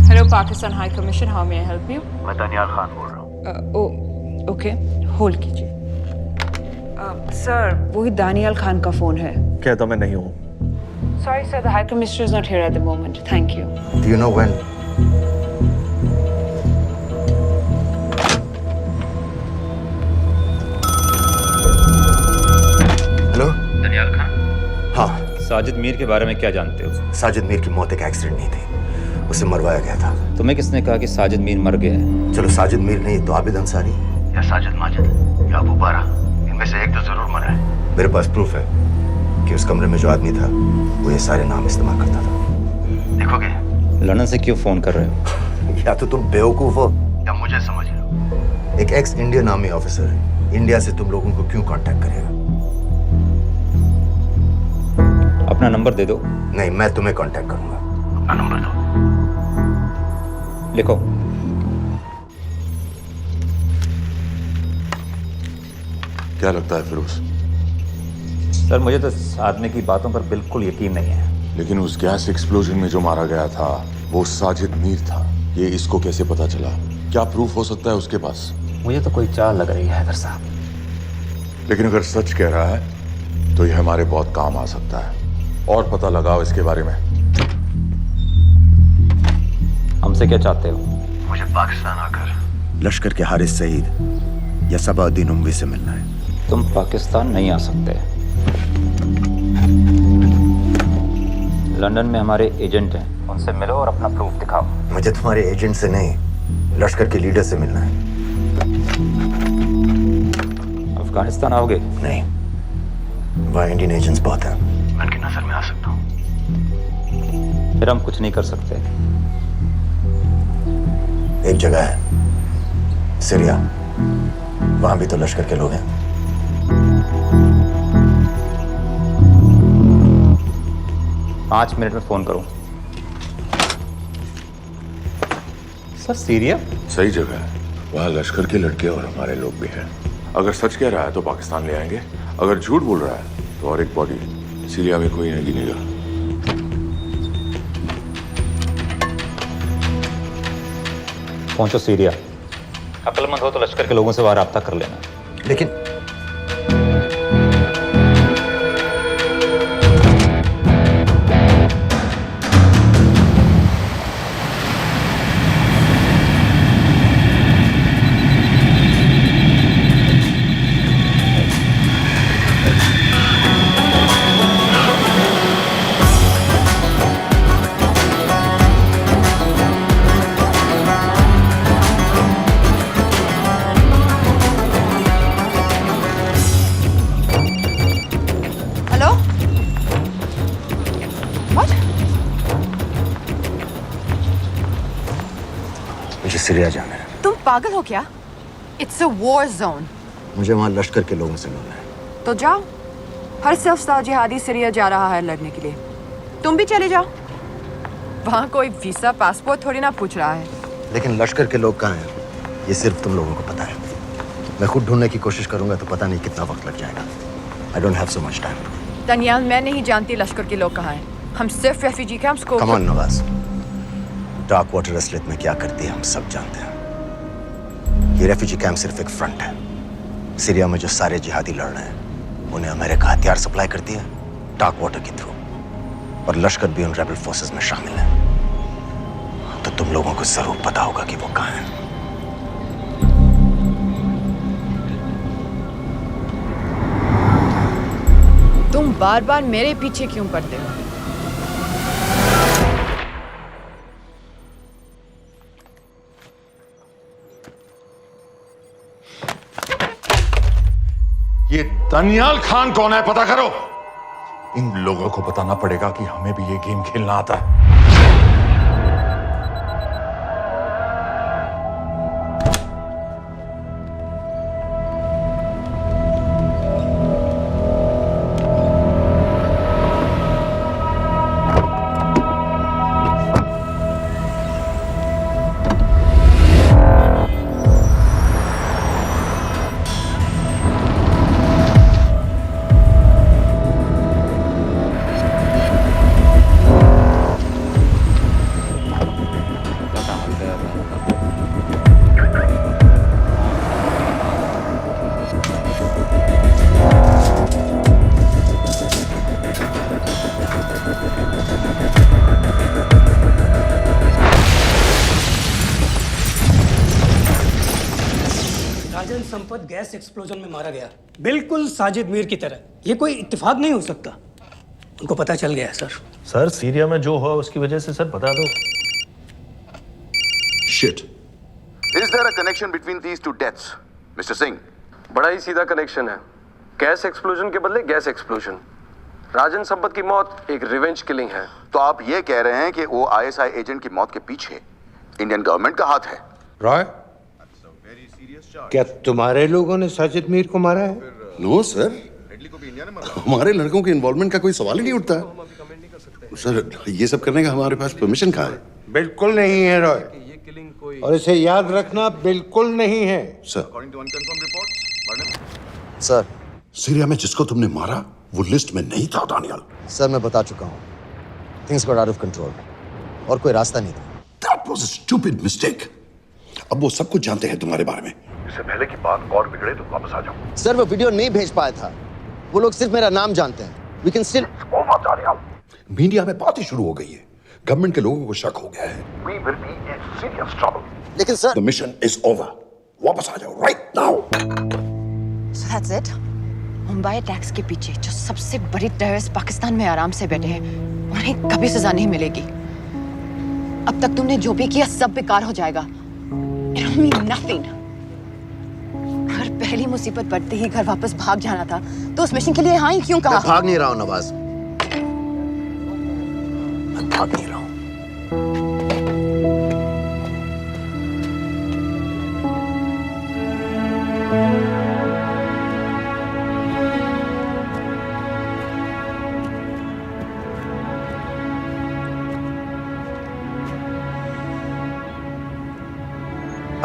Hello, Pakistan High Commission. How may I help you?
मैं दनियाल खान बोल रहा हूँ।
ओके, होल्ड कीजिए। सर, वही दानियाल खान का फोन है।
कहता मैं नहीं हूँ।
Sorry, sir. The High Commissioner is not here at the moment. Thank you.
Do you know when? Hello?
Daniyal Khan?
हाँ।
साजिद मीर के बारे में क्या जानते हो?
साजिद मीर की मौत एक एक्सीडेंट नहीं थी, उसे मरवाया गया था।
तुम्हें किसने कहा कि साजिद मीर मर गया है?
चलो साजिद मीर नहीं तो आबिद अंसारी
या साजिद माजिद या अबू बारा, इनमें से एक तो जरूर मरा है।
मेरे पास प्रूफ है कि उस कमरे में जो आदमी था वो ये सारे नाम इस्तेमाल करता था।
देखोगे?
लंदन से क्यों फोन कर रहे हो?
या तो तुम बेवकूफ हो
या मुझे समझ लो।
एक x Indian army officer India से तुम लोगों को क्यों कांटेक्ट करेगा?
अपना नंबर दे दो।
नहीं, मैं तुम्हें कांटेक्ट करूंगा।
अपना नंबर दो।
लिखो।
क्या लगता है फिरोज?
सर मुझे तो इस आदमी की बातों पर बिल्कुल यकीन नहीं है।
लेकिन उस गैस एक्सप्लोजन में जो मारा गया था वो साजिद मीर था। ये इसको कैसे पता चला? क्या प्रूफ हो सकता है उसके पास?
मुझे तो कोई चाल लग रही है हैदर साहब।
लेकिन अगर सच कह रहा है तो ये हमारे बहुत काम आ सकता है। और पता लगाओ इसके बारे में।
हमसे क्या चाहते हो?
मुझे पाकिस्तान आकर लश्कर के हारिस सईद या सबाउद्दीन उमवी से मिलना है।
तुम पाकिस्तान नहीं आ सकते। लंदन में हमारे एजेंट हैं, उनसे मिलो और अपना प्रूफ दिखाओ।
मुझे तुम्हारे एजेंट से नहीं, लश्कर के लीडर से मिलना है।
अफगानिस्तान आओगे?
नहीं, वहाँ इंडियन एजेंट्स बहुत हैं, मैं उनकी नजर में आ सकता हूँ।
फिर हम कुछ नहीं कर सकते।
एक जगह है सीरिया, वहां भी तो लश्कर के लोग हैं।
पाँच मिनट में फोन करूं। सर सीरिया
सही जगह है, वहाँ लश्कर के लड़के और हमारे लोग भी हैं। अगर सच कह रहा है तो पाकिस्तान ले आएंगे, अगर झूठ बोल रहा है तो और एक बॉडी सीरिया में कोई नहीं गिनेगा।
पहुंचो सीरिया। अक्लमंद हो तो लश्कर के लोगों से वहां राब्ता कर लेना।
लेकिन सीरिया जाना है।
तुम पागल हो क्या? It's a war zone.
मुझे वहाँ लश्कर के लोगों से मिलना है।
तो जाओ, हर सफ़ जिहादी सीरिया जा रहा है लड़ने के लिए। तुम भी चले जाओ, वहाँ कोई वीसा पासपोर्ट थोड़ी ना पूछ रहा है।
लेकिन लश्कर के लोग कहाँ हैं ये सिर्फ तुम लोगों को पता है। मैं खुद ढूंढने की कोशिश करूंगा तो पता नहीं कितना वक्त लग जाएगा। I don't have so much time.
Daniyal, मैं नहीं जानती लश्कर के लोग कहाँ हैं। हम सिर्फ रेफ्यूजी कैंप्स को।
Come on Nawaz, dark water असलियत में क्या करती है हम सब जानते हैं। ये रेफ्यूजी कैंप सिर्फ एक फ्रंट है। सीरिया में जो सारे जिहादी लड़ रहे हैं उन्हें अमेरिका हथियार सप्लाई करती है डार्क वाटर के थ्रू, और लश्कर भी उन रेबल फोर्सेस में शामिल है। तो तुम लोगों को जरूर पता होगा कि वो कहाँ हैं।
तुम बार बार मेरे पीछे क्यों पड़ते हो?
ये दनियाल खान कौन है पता करो। इन लोगों को बताना पड़ेगा कि हमें भी ये गेम खेलना आता है।
संपत गैस एक्सप्लोजन में मारा गया, बिल्कुल साजिद मीर की तरह। ये कोई इत्तेफाक नहीं हो सकता। उनको पता चल गया है सर।
सर सीरिया में जो हुआ उसकी वजह से सर बता दो।
Shit. Is there a connection between these two deaths, Mr. Singh?
बड़ा ही सीधा कनेक्शन है। गैस एक्सप्लोजन के बदले गैस एक्सप्लोजन। राजन संपत की मौत एक रिवेंज किलिंग है।
तो आप ये कह रहे हैं कि वो आईएसआई एजेंट की मौत के पीछे इंडियन गवर्नमेंट का हाथ है?
रॉय, क्या तुम्हारे लोगों ने साजिद मीर को मारा है?
नो सर, हमारे लड़कों के इन्वॉल्वमेंट का कोई सवाल ही नहीं उठता। सर ये सब करने का हमारे पास परमिशन कहाँ है?
बिल्कुल नहीं है रॉय। और इसे याद रखना बिल्कुल नहीं है।
सर,
सर,
सीरिया में जिसको तुमने मारा वो लिस्ट में नहीं था दानियल।
सर मैं बता चुका हूँ, things got out of control और कोई रास्ता नहीं था।
That was a stupid mistake. अब वो सब कुछ जानते हैं तुम्हारे बारे में। इससे पहले की बात और बिगड़े तो वापस आ जाओ।
सर वो वीडियो नहीं भेज पाया था, वो लोग सिर्फ मेरा नाम जानते हैं। We can still...
मीडिया में बात ही शुरू हो गई है, गवर्नमेंट के लोगों को शक हो गया है।
We will be in serious trouble.
लेकिन sir,
The mission is over. वापस आ जाओ right now.
So that's it? Mumbai attacks के पीछे जो सबसे बड़ी टेररिस्ट पाकिस्तान में आराम से बैठे हैं, उन्हें कभी सजा नहीं मिलेगी। अब तक तुमने जो भी किया सब बेकार हो जाएगा। It'll mean nothing. अगर पहली मुसीबत पड़ते ही घर वापस भाग जाना था, तो उस मिशन के लिए हाँ ही क्यों कहा?
मैं भाग नहीं रहा हूँ नवाज, मैं भाग नहीं रहा हूँ।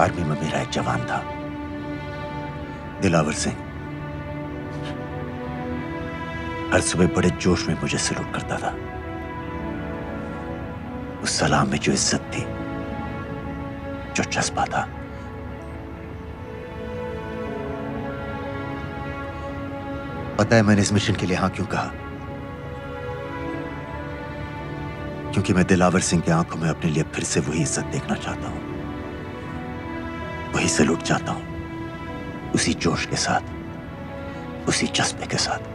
आर्मी में मेरा एक जवान था, दिलावर सिंह। हर सुबह बड़े जोश में मुझे सलूट करता था। उस सलाम में जो इज्जत थी, जो जज्बा था, पता है मैंने इस मिशन के लिए हाँ क्यों कहा? क्योंकि मैं दिलावर सिंह की आंखों में अपने लिए फिर से वही इज्जत देखना चाहता हूं, वही सलूट चाहता हूं, उसी जोश के साथ, उसी जज्बे के साथ।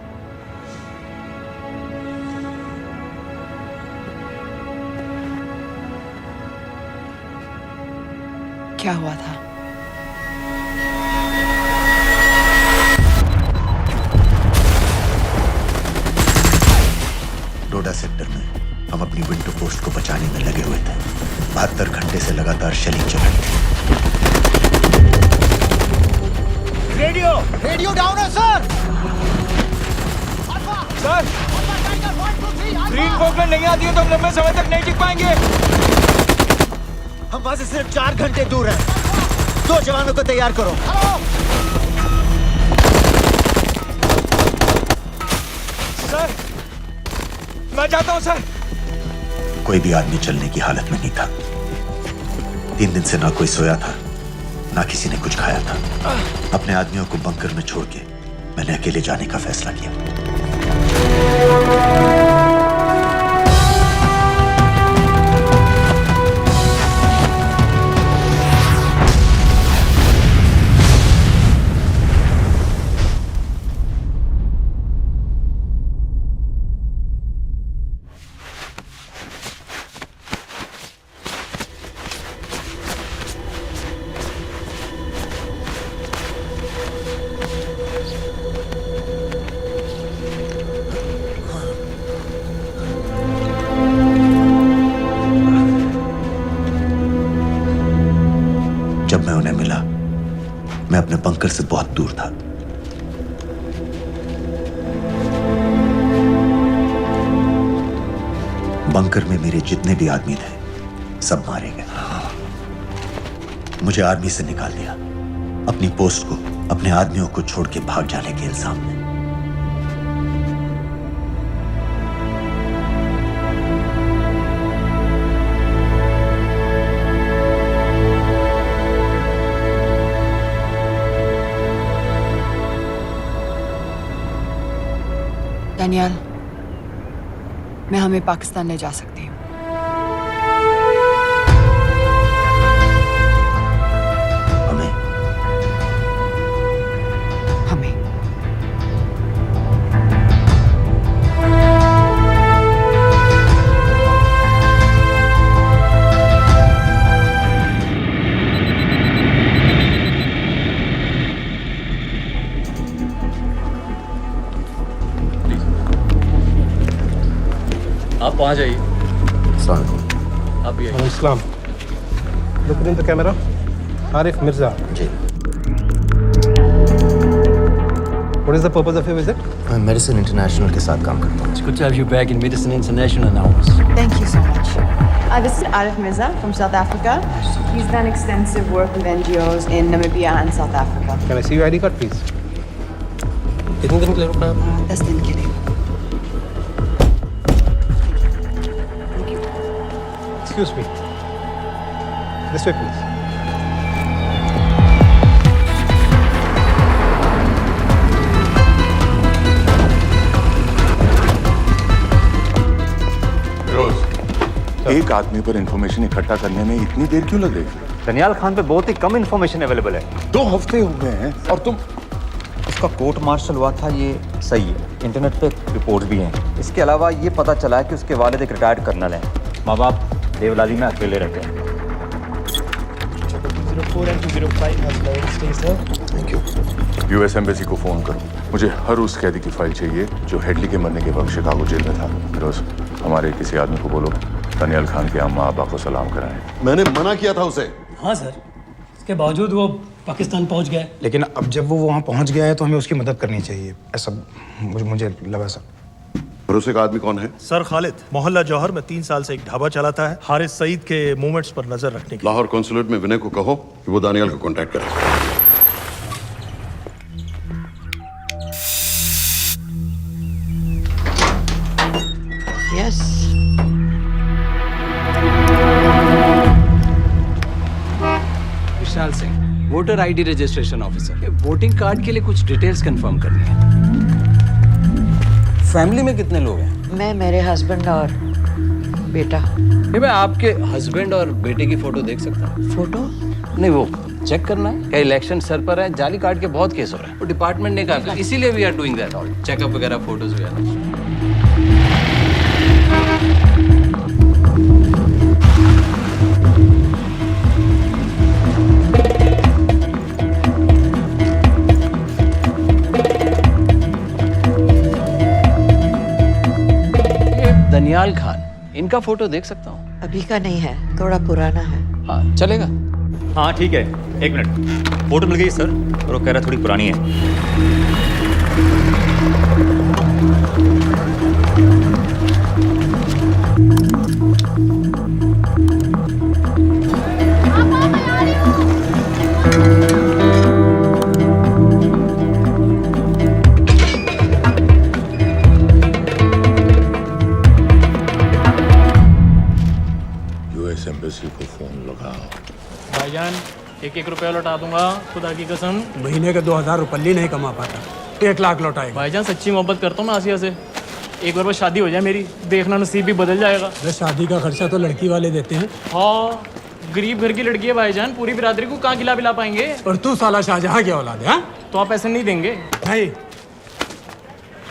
क्या हुआ था?
डोडा सेक्टर में हम अपनी विंडो पोस्ट को बचाने में लगे हुए थे। 72 घंटे से लगातार शेलिंग चल रही थी।
रेडियो डाउन है सर। सर, ग्रीन फोकलैंड नहीं आती है तो हम लंबे समय तक नहीं टिक पाएंगे। हम वहां से सिर्फ 4 घंटे दूर हैं। 2 जवानों को तैयार करो। सर, मैं जाता हूं सर।
कोई भी आदमी चलने की हालत में नहीं था। 3 दिन से ना कोई सोया था, ना किसी ने कुछ खाया था। अपने आदमियों को बंकर में छोड़ के मैंने अकेले जाने का फैसला किया। जब मैं उन्हें मिला, मैं अपने बंकर से बहुत दूर था। बंकर में मेरे जितने भी आदमी थे, सब मारे गए। मुझे आर्मी से निकाल दिया, अपनी पोस्ट को, अपने आदमियों को छोड़ के भाग जाने के इल्जाम में।
डैनियल, मैं हमें पाकिस्तान ले जा सकती हूँ।
हमें?
हमें।
आप वहाँ जाइए।
अस्सलाम।
आप भी आइए।
इस्लाम। Look in the camera. Arif Mirza.
जी।
What is the purpose of your visit?
मैं मेडिसिन इंटरनेशनल के साथ काम करता हूँ.
It's good to have you back in Medicine International now.
Thank you so much. This is Arif Mirza from South Africa. He's done extensive work with NGOs in Namibia and South Africa.
Can I see your ID card, please? कितने दिन के लिए रुकना है?
10 दिन के लिए.
Excuse me. This way, please.
एक आदमी पर इंफॉर्मेशन इकट्ठा करने में इतनी देर क्यों लग रही?
दनियाल खान पे बहुत ही कम इंफॉर्मेशन अवेलेबल है.
2 हफ्ते हो गए हैं और तुम.
उसका कोर्ट मार्शल हुआ था, ये सही है. इंटरनेट पे रिपोर्ट भी हैं. इसके अलावा ये पता चला है कि उसके वालिद एक रिटायर्ड कर्नल हैं. माँ बाप देवलाली में अकेले रहते हैं.
204 and 205 has loaded. Stay, sir.
Thank you.
US embassy को फोन करो. मुझे हर उस कैदी की फाइल चाहिए जो हेडली के मरने के वक्त शिकागो जेल में था. फिरोज, हमारे किसी आदमी को बोलो दनियाल खान के अम्मा अब्बा को सलाम कराएं.
मैंने मना किया था उसे.
हाँ सर, इसके बावजूद वो पाकिस्तान पहुंच गया.
लेकिन अब जब वो वहाँ पहुँच गया है तो हमें उसकी मदद करनी चाहिए. ऐसा मुझे लगा सर.
भरोसे का आदमी कौन है?
सर खालिद, मोहल्ला जौहर में 3 साल से एक ढाबा चलाता है. हारिस सईद के मूवमेंट्स पर नजर रखने के.
लाहौर कॉन्सुलेट में विनय को कहो कि वो दानियाल को कांटेक्ट करे.
Yes.
Vishal Singh, voter ID registration officer. Voting card के लिए कुछ डिटेल्स कंफर्म करनी है. फैमिली में कितने लोग हैं?
मैं, मेरे हस्बैंड और बेटा.
मैं आपके हस्बैंड और बेटे की फोटो देख सकता हूँ?
फोटो?
नहीं, वो चेक करना है. क्या इलेक्शन सर पर है? जाली कार्ड के बहुत केस हो रहे हैं. वो डिपार्टमेंट ने कहा, इसीलिए we are doing that all. Checkup वगैरह, फोटोज वगैरह. दनियाल खान, इनका फोटो देख सकता हूँ?
अभी का नहीं है, थोड़ा पुराना है.
हाँ, चलेगा.
हाँ ठीक है, 1 मिनट. फोटो मिल गई सर, और वो कह रहा थोड़ी पुरानी है.
यूएस एम्बेसी को फोन लगाओ.
भाईजान, 1-1 रुपया लौटा दूंगा, खुदा की कसम.
महीने का 2000 रुपये नहीं कमा पाता. 1 लाख लौटाएगा.
भाईजान सच्ची मोहब्बत करता हूँ मैं आसिया से. एक बार बस शादी हो जाए मेरी, देखना नसीब भी बदल जाएगा.
शादी का खर्चा तो लड़की वाले देते हैं.
हाँ, गरीब घर की लड़की है भाईजान, पूरी बिरादरी को कहाँ खिला पिला पाएंगे.
और तू साला शाहजहां की औलाद है.
तो आप ऐसे नहीं देंगे?
नहीं.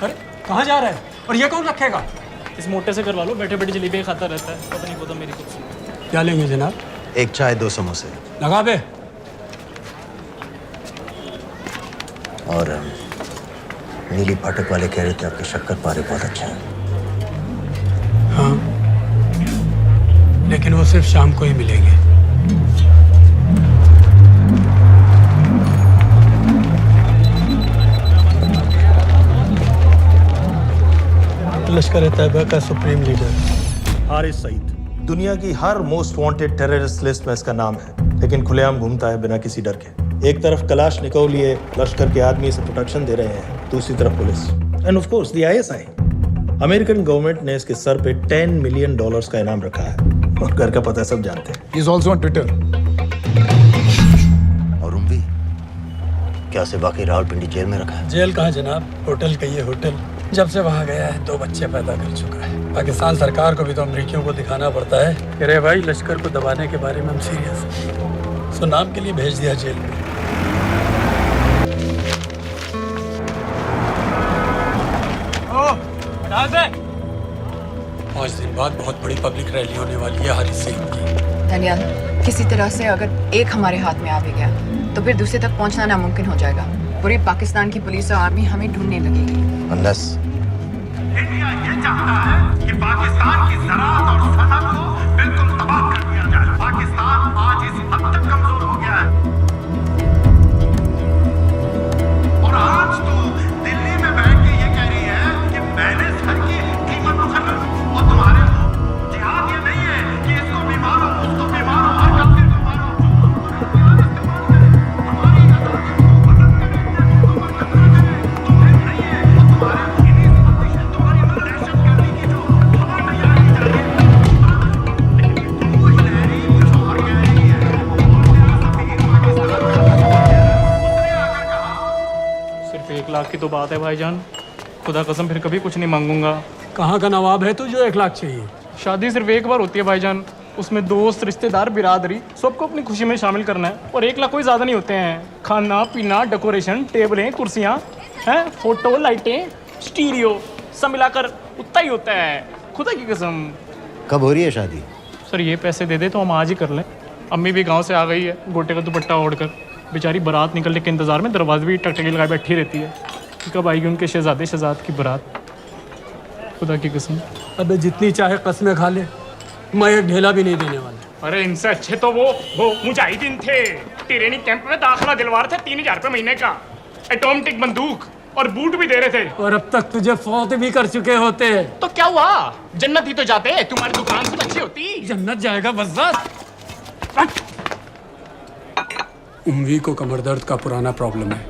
अरे कहाँ जा रहा है? और ये कौन रखेगा?
इस मोटे से करवा लो, बैठे बैठे जलेबी खाता रहता है. पता नहीं पता मेरी कुछ.
क्या लेंगे जनाब?
1 चाय 2 समोसे.
लगा बे.
और नीली फाटक वाले कह रहे थे आपके शक्कर पारे बहुत अच्छा है.
हाँ, लेकिन वो सिर्फ शाम को ही मिलेंगे. लश्कर तैयबा का सुप्रीम लीडर
हारिस सईद. दुनिया की हर मोस्ट वांटेड टेररिस्ट लिस्ट में इसका नाम है, लेकिन खुलेआम घूमता है बिना किसी डर के. एक तरफ कलाशनिकोव लिए लश्कर के आदमी इसे प्रोटेक्शन दे रहे हैं, दूसरी तरफ police end of course the ISI. American government ने इसके सर पे $10 मिलियन का इनाम रखा है, और घर का पता सब जानते हैं.
He is also on Twitter.
और उम्वी, क्या से वाकई रावलपिंडी जेल में रखा है?
जेल कहाँ जनाब, होटल का ये होटल. जब से वहाँ गया है 2 बच्चे पैदा कर चुका है. पाकिस्तान सरकार को भी तो अमरीकियों को दिखाना पड़ता है. अरे भाई, लश्कर को दबाने के बारे में हम सीरियस हैं. सो नाम के लिए भेज दिया जेल में. 5 दिन बाद बहुत बड़ी पब्लिक रैली होने वाली है हारिस सईद की.
दनियाल, किसी तरह से अगर एक हमारे हाथ में आ भी गया तो फिर दूसरे तक पहुंचना नामुमकिन हो जाएगा. पूरी पाकिस्तान की पुलिस और आर्मी हमें ढूंढने लगेगी.
Unless
इंडिया ये चाहता है कि पाकिस्तान की ज़राअत और सनअत को बिल्कुल तबाह कर दिया जाए. पाकिस्तान आज इस हद तक कमजोर हो गया है, और आज तो
की तो बात है भाईजान, खुदा कसम फिर कभी कुछ नहीं मांगूंगा।
कहाँ का नवाब है तू जो 1 लाख चाहिए?
शादी सिर्फ एक बार होती है भाईजान, उसमें दोस्त रिश्तेदार बिरादरी सबको अपनी खुशी में शामिल करना है, और 1 लाख कोई ज़्यादा नहीं होते हैं। खाना पीना, डेकोरेशन, टेबलें, कुर्सियाँ हैं, फोटो, लाइटें, स्टीरियो सब मिलाकर उतना ही होता है, खुदा की कसम।
कब हो रही है शादी?
सर ये पैसे दे दे तो हम आज ही कर लें। अम्मी भी गांव से आ गई है गोटे का दुपट्टा ओढ़कर, बेचारी बारात निकलने के इंतज़ार में दरवाजे भी टकटकी लगाए बैठी रहती है कि कब आएगी उनके शहजाद की बारात, खुदा की कसम।
अबे जितनी चाहे कस्में खा ले, मैं एक ढेला भी नहीं देने वाला।
अरे इनसे अच्छे तो वो मुजाहिदीन थे, ट्रेनिंग कैंप में दाखिला दिलवा रहे थे 3000 रुपये महीने का, ऑटोमेटिक बंदूक और बूट भी दे रहे थे।
और अब तक तुझे फौत भी कर चुके होते।
तो क्या हुआ, जन्नत ही तो जाते, तुम्हारी दुकान से अच्छी होती।
जन्नत जाएगा बस। उम्वी को कमर दर्द का पुराना प्रॉब्लम है,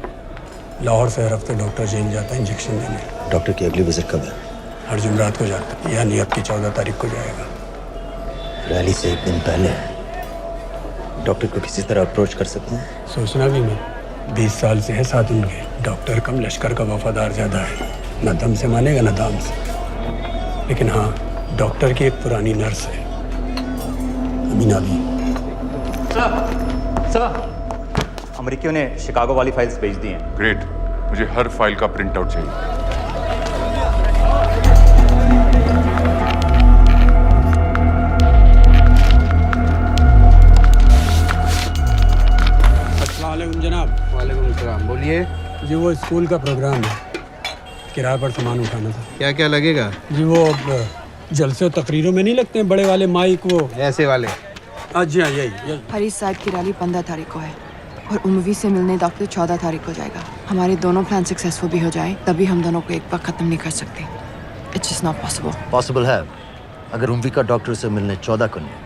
लाहौर से हर हफ्ते डॉक्टर जेल जाता है इंजेक्शन देने।
डॉक्टर की अगली विजिट कब है?
हर जुमरात को जाता है, यानी अब की 14 तारीख को जाएगा।
रैली से 1 दिन पहले डॉक्टर को किसी तरह अप्रोच कर सकते हैं?
सोचना भी नहीं, 20 साल से है साथ उनके। डॉक्टर कम लश्कर का वफादार ज़्यादा है, न दम से मानेगा न दाम से। लेकिन हाँ, डॉक्टर की एक पुरानी नर्स है, अमीना भी।
सर अमेरिकियों ने शिकागो वाली फाइल्स भेज दी हैं।
ग्रेट, मुझे हर फाइल का प्रिंट आउट चाहिए।
अस्सलामुअलैकुम जनाब।
वालेकुम सलाम, बोलिए।
जी वो स्कूल का प्रोग्राम है, किराए पर सामान उठाना था।
क्या क्या लगेगा?
जी वो जलसे तकरीरों में नहीं लगते हैं बड़े वाले माइक, वो
ऐसे वाले?
जी हाँ, यही।
हरीश साहब की रैली 15 तारीख को है और उम्वी से मिलने डॉक्टर 14 तारीख को जाएगा। हमारे दोनों प्लान सक्सेसफुल भी हो जाए तभी हम दोनों को एक बार ख़त्म नहीं कर सकते। It's just not possible.
Possible है अगर उम्वी का डॉक्टर से मिलने 14 को नहीं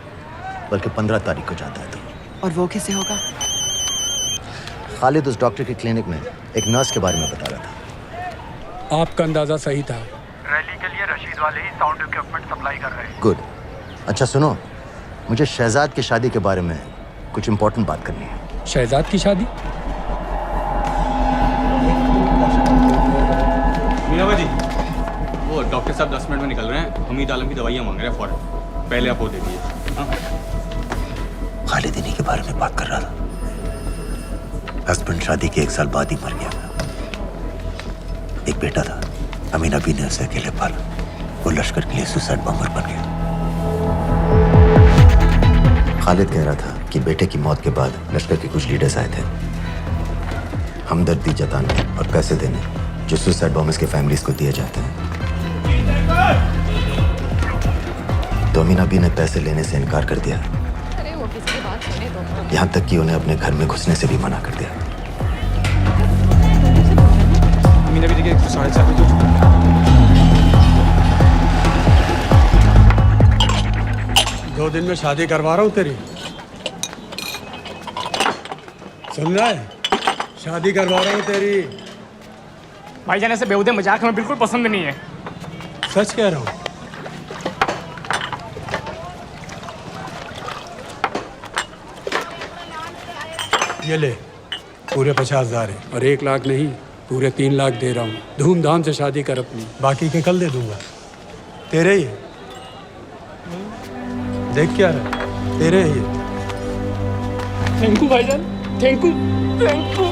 बल्कि 15 तारीख को जाता है तो।
और वो कैसे होगा?
खालिद उस डॉक्टर के क्लिनिक में एक नर्स के बारे में बता रहा था।
आपका अंदाजा सही था।
रैली के लिए रशीद वाले ही साउंड इक्विपमेंट सप्लाई कर रहे हैं।
गुड। अच्छा सुनो, मुझे शहजाद की शादी के बारे में कुछ इम्पोर्टेंट बात करनी है।
शहजाद की शादी?
मीना जी, वो डॉक्टर साहब 10 मिनट में निकल रहे हैं, हमीद आलम की दवाइयाँ मांग रहे हैं फौरन, पहले आप वो दे दीजिए।
खालिद इन्हीं के बारे में बात कर रहा था। हस्बैंड शादी के 1 साल बाद ही मर गया। एक बेटा था, अमीना भी ने उसे अकेले पाला। वो लश्कर के लिए सुसाइड बॉम्बर बन गया। खालिद कह रहा था कि बेटे की मौत के बाद लश्कर के कुछ लीडर्स आए थे हमदर्दी जताने और पैसे देने, जो सुसाइड बॉम्बर्स के फैमिलीज को दिए जाते हैं। तो अमीना भी ने पैसे लेने से इनकार कर दिया, यहाँ तक कि उन्हें अपने घर में घुसने से भी मना कर दिया।
मीना भी देखिए 7:30 बजे।
2 दिन में शादी करवा रहा हूँ तेरी, सुन रहा है? शादी करवा रहा हूँ तेरी।
भाईजान ऐसे बेहुदे मजाक हमें बिल्कुल पसंद नहीं है।
सच कह रहा हूँ। ये ले, पूरे 50,000 है और 1 लाख नहीं, पूरे 3 लाख दे रहा हूँ। धूमधाम से शादी कर अपनी, बाकी के कल दे दूंगा। तेरे ही है। देख क्या है, तेरे ही है।
थैंक यू भाईजान, थैंक यू, थैंक यू।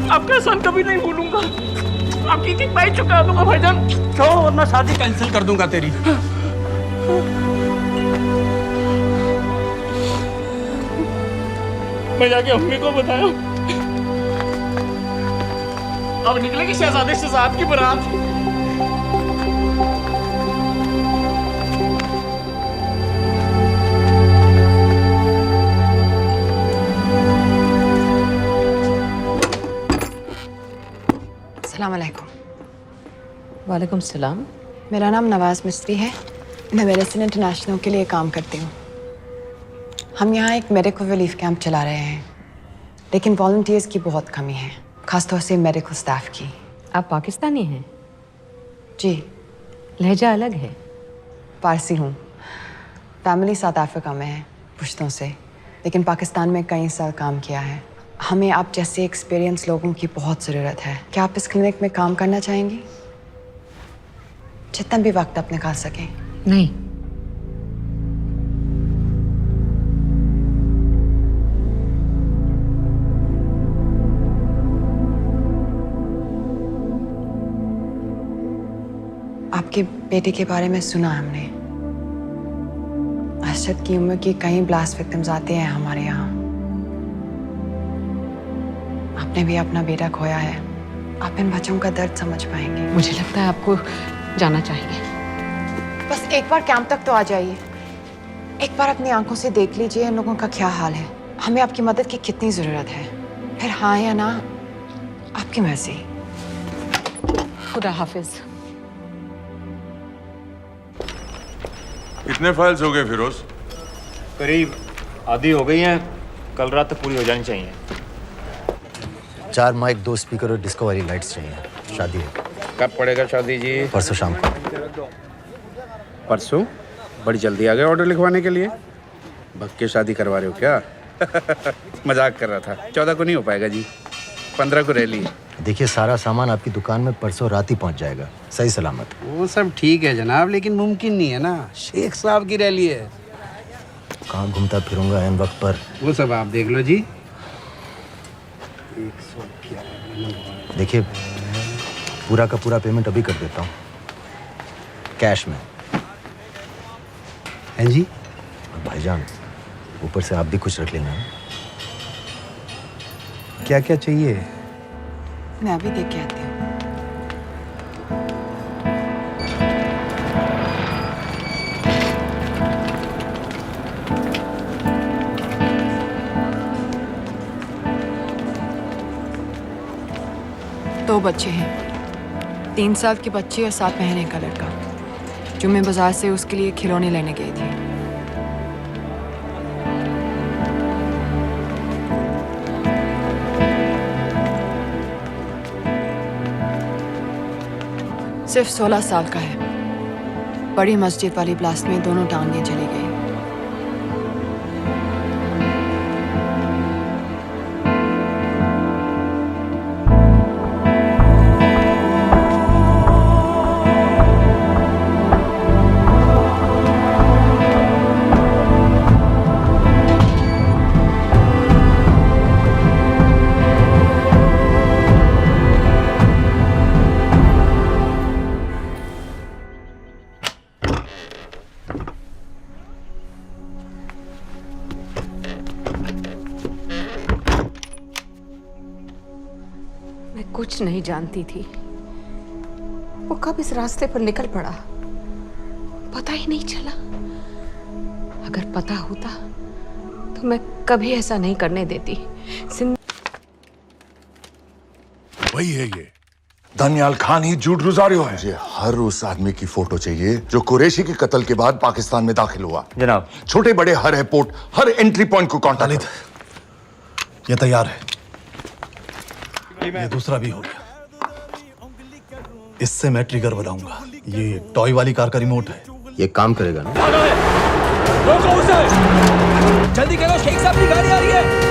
आपका एहसान कभी नहीं भूलूंगा। आपकी एक बाई चुका दूंगा भाईजान।
क्यों, वरना शादी कैंसिल कर दूंगा तेरी।
मैं जाके अम्मी को बताया, अब निकलेगी शहजादे शहजाद की बारात।
अस्सलाम वालेकुम।
वालेकुम सलाम।
मेरा नाम नवाज़ मिस्त्री है, मैं मेडिसिन इंटरनेशनल के लिए काम करती हूँ। हम यहाँ एक मेडिकल रिलीफ कैंप चला रहे हैं, लेकिन वॉलंटियर्स की बहुत कमी है, खासतौर से मेडिकल स्टाफ की।
आप पाकिस्तानी हैं?
जी।
लहजा अलग है।
पारसी हूँ, फैमिली साउथ अफ्रीका में है पुश्तों से, लेकिन पाकिस्तान में कई साल काम किया है। हमें आप जैसे एक्सपीरियंस लोगों की बहुत ज़रूरत है। क्या आप इस क्लिनिक में काम करना चाहेंगी? जितना भी वक्त आप निकाल सकें।
नहीं।
आपके बेटे के बारे में सुना हमने। अरशद की उम्र की कई ब्लास्ट विक्टिम्स आते हैं हमारे यहाँ। आपने भी अपना बेटा खोया है। आप इन बच्चों का दर्द समझ पाएंगे।
मुझे लगता है आपको जाना चाहिए।
बस एक बार कैंप तक तो आ जाइए। एक बार अपनी आंखों से देख लीजिए इन लोगों का क्या हाल है। हमें आपकी मदद की कितनी जरूरत है। फिर हाँ या ना आपकी मर्जी।
खुदा हाफिज।
कितने फाइल्स हो गए फिरोज?
करीब आधी हो गई हैं, कल रात तक पूरी हो जानी चाहिए।
4 माइक, 2 स्पीकर और डिस्को वाली लाइट्स चाहिए। शादी है।
कब पड़ेगा शादी जी?
परसों शाम को।
परसों? बड़ी जल्दी आ गए ऑर्डर लिखवाने के लिए। भग के शादी करवा रहे हो क्या? मजाक कर रहा था। 14 को नहीं हो पाएगा जी, 15 को रैली है।
देखिए, सारा सामान आपकी दुकान में परसों रात ही पहुंच जाएगा, सही सलामत।
वो सब ठीक है जनाब, लेकिन मुमकिन नहीं है ना। शेख साहब की रैली है।
कहाँ घूमता फिरूंगा इन वक्त पर?
वो सब आप देख लो जी।
देखिए, पूरा का पूरा पेमेंट अभी कर देता हूँ, कैश में।
हैं जी?
भाईजान, ऊपर से आप भी कुछ रख लेना।
क्या क्या चाहिए?
मैं अभी देख के आती हूँ। दो बच्चे हैं, 3 साल के बच्चे और 7 महीने का लड़का, जो मैं बाजार से उसके लिए खिलौने लेने गई थी। सिर्फ 16 साल का है। बड़ी मस्जिद वाली ब्लास्ट में दोनों टांगें चली गई।
कुछ नहीं जानती थी, वो कब इस रास्ते पर निकल पड़ा पता ही नहीं चला। अगर पता होता तो मैं कभी ऐसा नहीं करने देती।
वही है ये दानियाल खान ही झूठ रुजारियो है। मुझे हर उस आदमी की फोटो चाहिए जो कुरैशी के कत्ल के बाद पाकिस्तान में दाखिल हुआ।
जनाब,
छोटे बड़े हर एयरपोर्ट, हर एंट्री पॉइंट को कांटेक्ट।
ये तैयार है, ये दूसरा भी हो गया। इससे मैं ट्रिगर बनाऊंगा। ये टॉय वाली कार का रिमोट है,
ये काम करेगा ना?
रोको उसे! जल्दी करो, शेख साहब की गाड़ी आ रही है।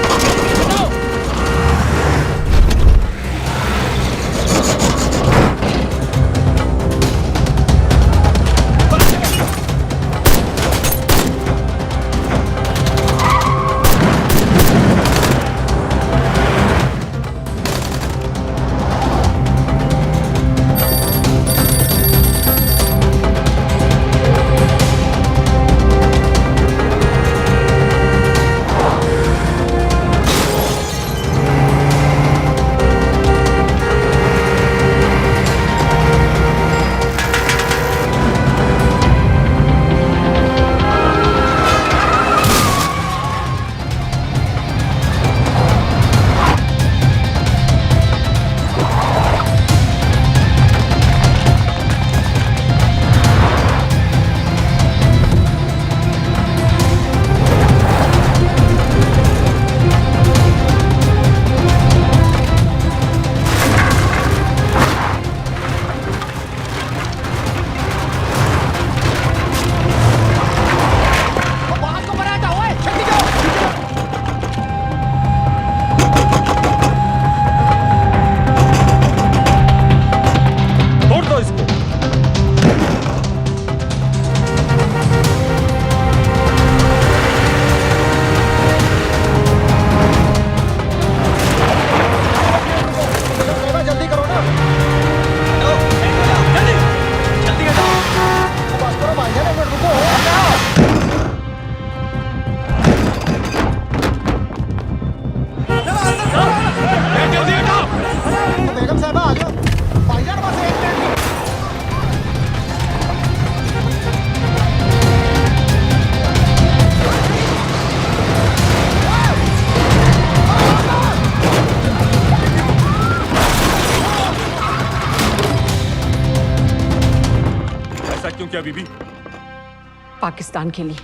पाकिस्तान के लिए।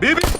बीबी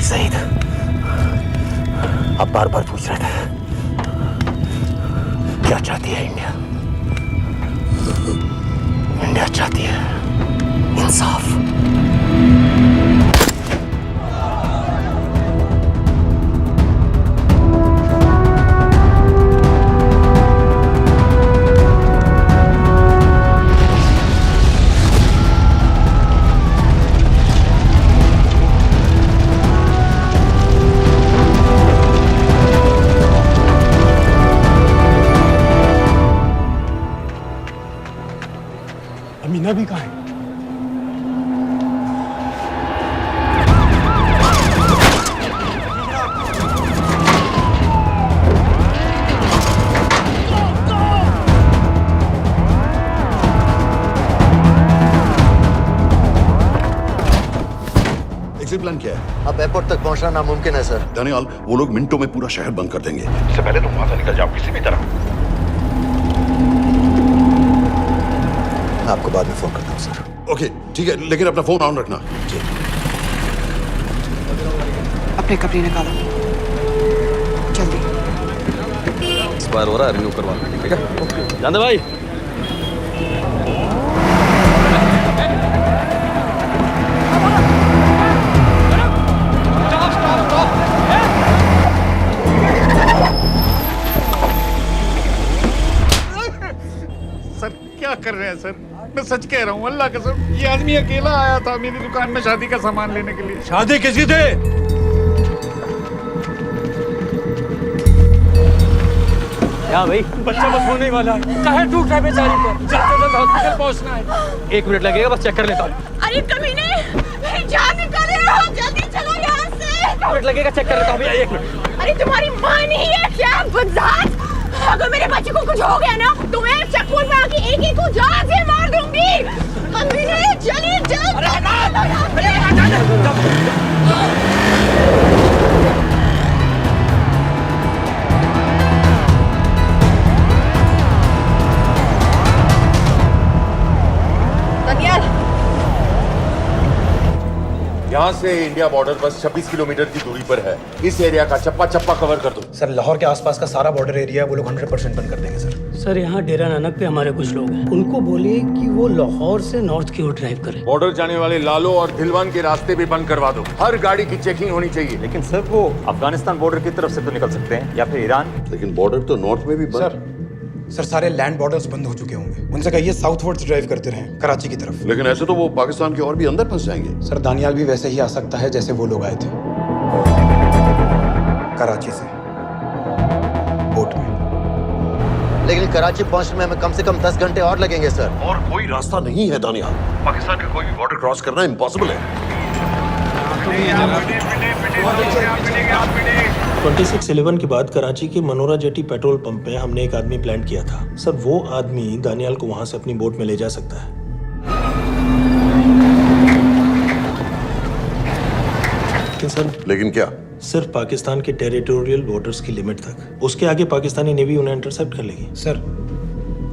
सईद, अब बार बार पूछ रहे थे क्या चाहती है इंडिया? इंडिया चाहती है इंसाफ।
अमीना भी कहाँ है?
एग्जिट प्लान क्या है?
अब एयरपोर्ट तक पहुंचना नामुमकिन है सर।
दानियाल, वो लोग मिनटों में पूरा शहर बंद कर देंगे। इससे पहले तुम वहां से निकल जाओ किसी भी तरह।
मैं आपको बाद में फोन करता हूँ सर।
ओके ठीक है, लेकिन अपना फोन ऑन रखना।
अपने कपड़े निकालो जल्दी।
एक्सपायर हो रहा है, रिन्यू करवा लो, ठीक है? जान दे भाई।
सर क्या कर रहे हैं सर? मैं सच कह रहा हूँ, अल्लाह कसम, ये आदमी अकेला आया था मेरी दुकान में शादी का सामान लेने के लिए।
शादी किसकी थे?
क्या भाई?
बच्चा बस होने वाला है। काहे टूट रहा है बेचारी पर? जल्द से जल्द हॉस्पिटल पहुंचना है।
1 मिनट लगेगा, बस चेक कर लेता हूँ।
अरे कमीने, जान निकाल रहे हो, जल्दी चलो यहाँ से।
1 मिनट लगेगा, चेक कर लेता हूँ भैया, 1 मिनट।
अरे तुम्हारी माँ नहीं है क्या बदजात? अगर मेरे बच्चे को कुछ हो गया ना तो मैं चक्कू में आके एक को जान से मार दूंगी। कमीने चलिए जल्द। दनियाल,
यहाँ से इंडिया बॉर्डर बस 26 किलोमीटर की दूरी पर है। इस एरिया का चप्पा चप्पा कवर कर दो।
सर लाहौर के आसपास का सारा बॉर्डर एरिया है, वो लोग 100% बंद कर देंगे सर।
सर यहाँ डेरा नानक पे हमारे कुछ लोग हैं, उनको बोलिए कि वो लाहौर से नॉर्थ की ओर ड्राइव करें।
बॉर्डर जाने वाले लालो और दिलवान के रास्ते भी बंद करवा दो। हर गाड़ी की चेकिंग होनी चाहिए।
लेकिन सर वो अफगानिस्तान बॉर्डर की तरफ से तो निकल सकते हैं, या फिर ईरान।
लेकिन बॉर्डर तो नॉर्थ में भी बंद।
सर सारे लैंड बॉर्डर्स बंद हो चुके होंगे, उनसे कहिए साउथवर्ड्स ड्राइव करते रहें कराची की तरफ।
लेकिन ऐसे तो वो पाकिस्तान के और भी अंदर फंस जाएंगे।
सर दानियाल भी वैसे ही आ सकता है जैसे वो लोग आए थे, कराची से बोट में।
लेकिन कराची पहुंचने में हमें कम से कम 10 घंटे और लगेंगे सर।
और कोई रास्ता नहीं है दानियाल, पाकिस्तान का कोई भी बॉर्डर क्रॉस करना इम्पॉसिबल है।
26/11 के बाद कराची के मनोरा जेटी पेट्रोल पंप में हमने एक आदमी प्लांट किया था सर। वो आदमी दानियाल को वहां से अपनी बोट में ले जा सकता है।
लेकिन क्या?
सिर्फ पाकिस्तान के टेरिटोरियल वाटर्स की लिमिट तक। उसके आगे पाकिस्तानी नेवी उन्हें इंटरसेप्ट कर लेगी।
सर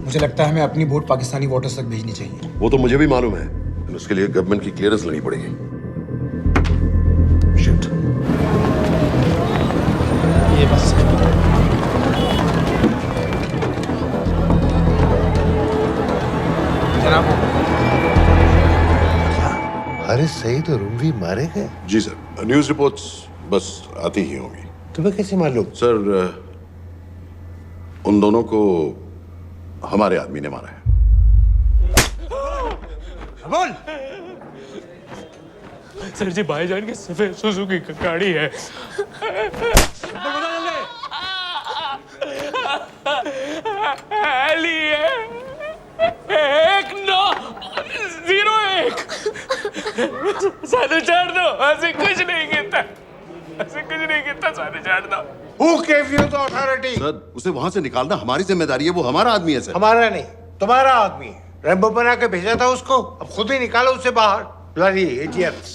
मुझे लगता है हमें अपनी बोट पाकिस्तानी वाटर्स तक भेजनी चाहिए।
वो तो मुझे भी मालूम है, लेकिन उसके लिए गवर्नमेंट की क्लियरेंस लेनी पड़ेगी। शिट।
ये बस
जनाब, हारिस सईद और उमवी मारे गए?
जी सर, न्यूज़ रिपोर्ट्स बस आती ही होंगी।
तुम्हें कैसे मालूम?
सर उन दोनों को हमारे आदमी ने मारा है।
बोल।
सर जी, भाईजान की सफेद सुजुकी की गाड़ी है। एक 901 साधु छोड़ दो, ऐसे कुछ नहीं कहता, ऐसे कुछ नहीं कहता, साधु छोड़ दो।
Who gave you the authority?
Sir उसे वहां से निकालना हमारी जिम्मेदारी है, वो हमारा आदमी है सर।
हमारा नहीं, तुम्हारा आदमी है। रैम्बो बना के भेजा था उसको, अब खुद ही निकालो उसे बाहर। Bloody idiots.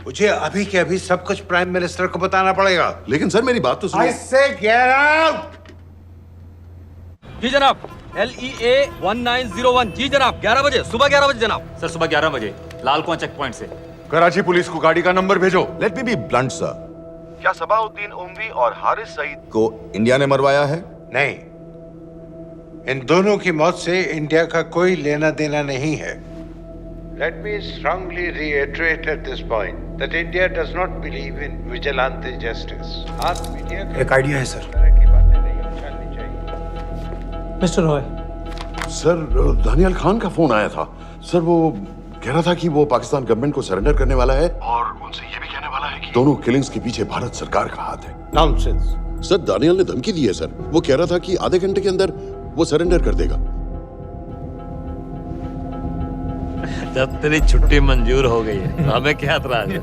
मुझे अभी के अभी सब कुछ प्राइम मिनिस्टर को बताना पड़ेगा।
लेकिन सर मेरी बात तो सुनो।
I say get out!
जी जनाब, LEA 1901। जी जनाब, 11 बजे, सुबह 11 बजे जनाब। सर सुबह 11 बजे लाल कुआं चेक पॉइंट से।
कराची पुलिस को गाड़ी का नंबर भेजो।
Let me be blunt sir,
क्या सबाउद्दीन उमवी और हारिस सईद
को इंडिया ने मरवाया है?
नहीं, इन दोनों की मौत से इंडिया का कोई लेना देना नहीं है। Let me strongly reiterate at this point that India does not believe in vigilante justice. आप मीडिया
एक आइडिया है सर।
की बातें नहीं उछालनी चाहिए।
मिस्टर रॉय,
सर दानियाल खान का फोन आया था सर। वो कह रहा था कि वो पाकिस्तान गवर्नमेंट को सरेंडर करने वाला है और उनसे ये भी कहने वाला है कि दोनों किलिंग्स के पीछे भारत सरकार का हाथ है।
Nonsense.
सर दानियाल ने धमकी दी है सर। वो कह रहा था कि आधे घंटे के अंदर वो सरेंडर कर देगा।
जब तेरी छुट्टी मंजूर हो गई है, हमें क्या एतराज है?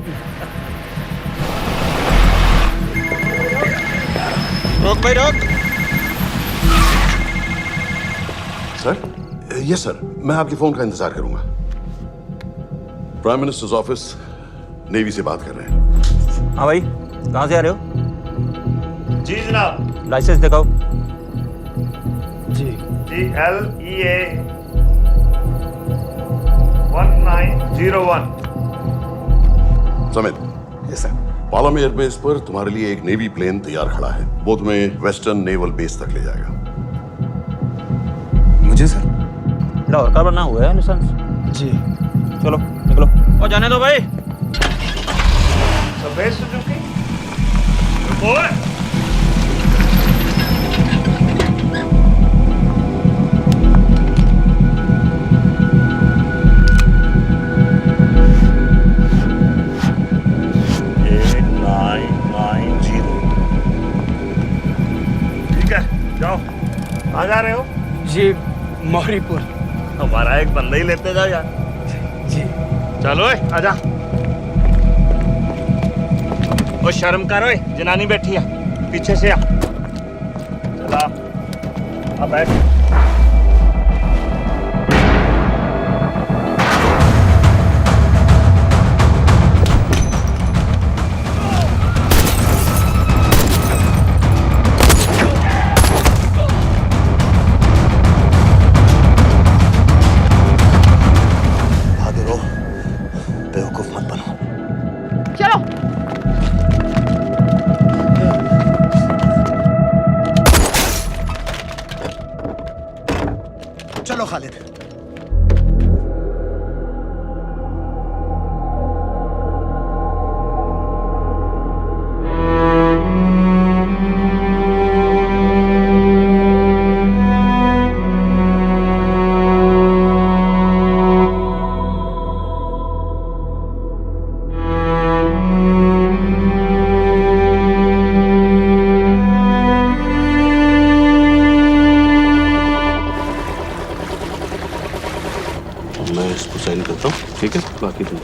रोक भाई रोक।
सर यस सर, मैं आपके फोन का इंतजार करूंगा। प्राइम मिनिस्टर्स ऑफिस नेवी से बात कर रहे हैं।
हाँ भाई, कहाँ से आ रहे हो?
जी जनाब।
लाइसेंस दिखाओ।
जी
LEA 1901।
Samit.
Yes sir.
Palam airbase पर तुम्हारे लिए एक नेवी प्लेन तैयार खड़ा है। वो तुम्हें वेस्टर्न नेवल बेस तक ले जाएगा।
मुझे सर?
लाहौर का बना हुआ है लाइसेंस।
जी
चलो निकलो। और जाने दो भाई।
सफेद सुजुकी। बोल। जाओ। कहाँ जा रहे हो?
जी मौरीपुर।
हमारा एक बंदा ही लेते जाओ यार।
जी
चलो आजा। ओ शर्म कर, ओए जनानी बैठी है, पीछे से आ। चला अब बैठ।
चलो खालिद।
साइन करता हूँ, ठीक है? बाकी तुम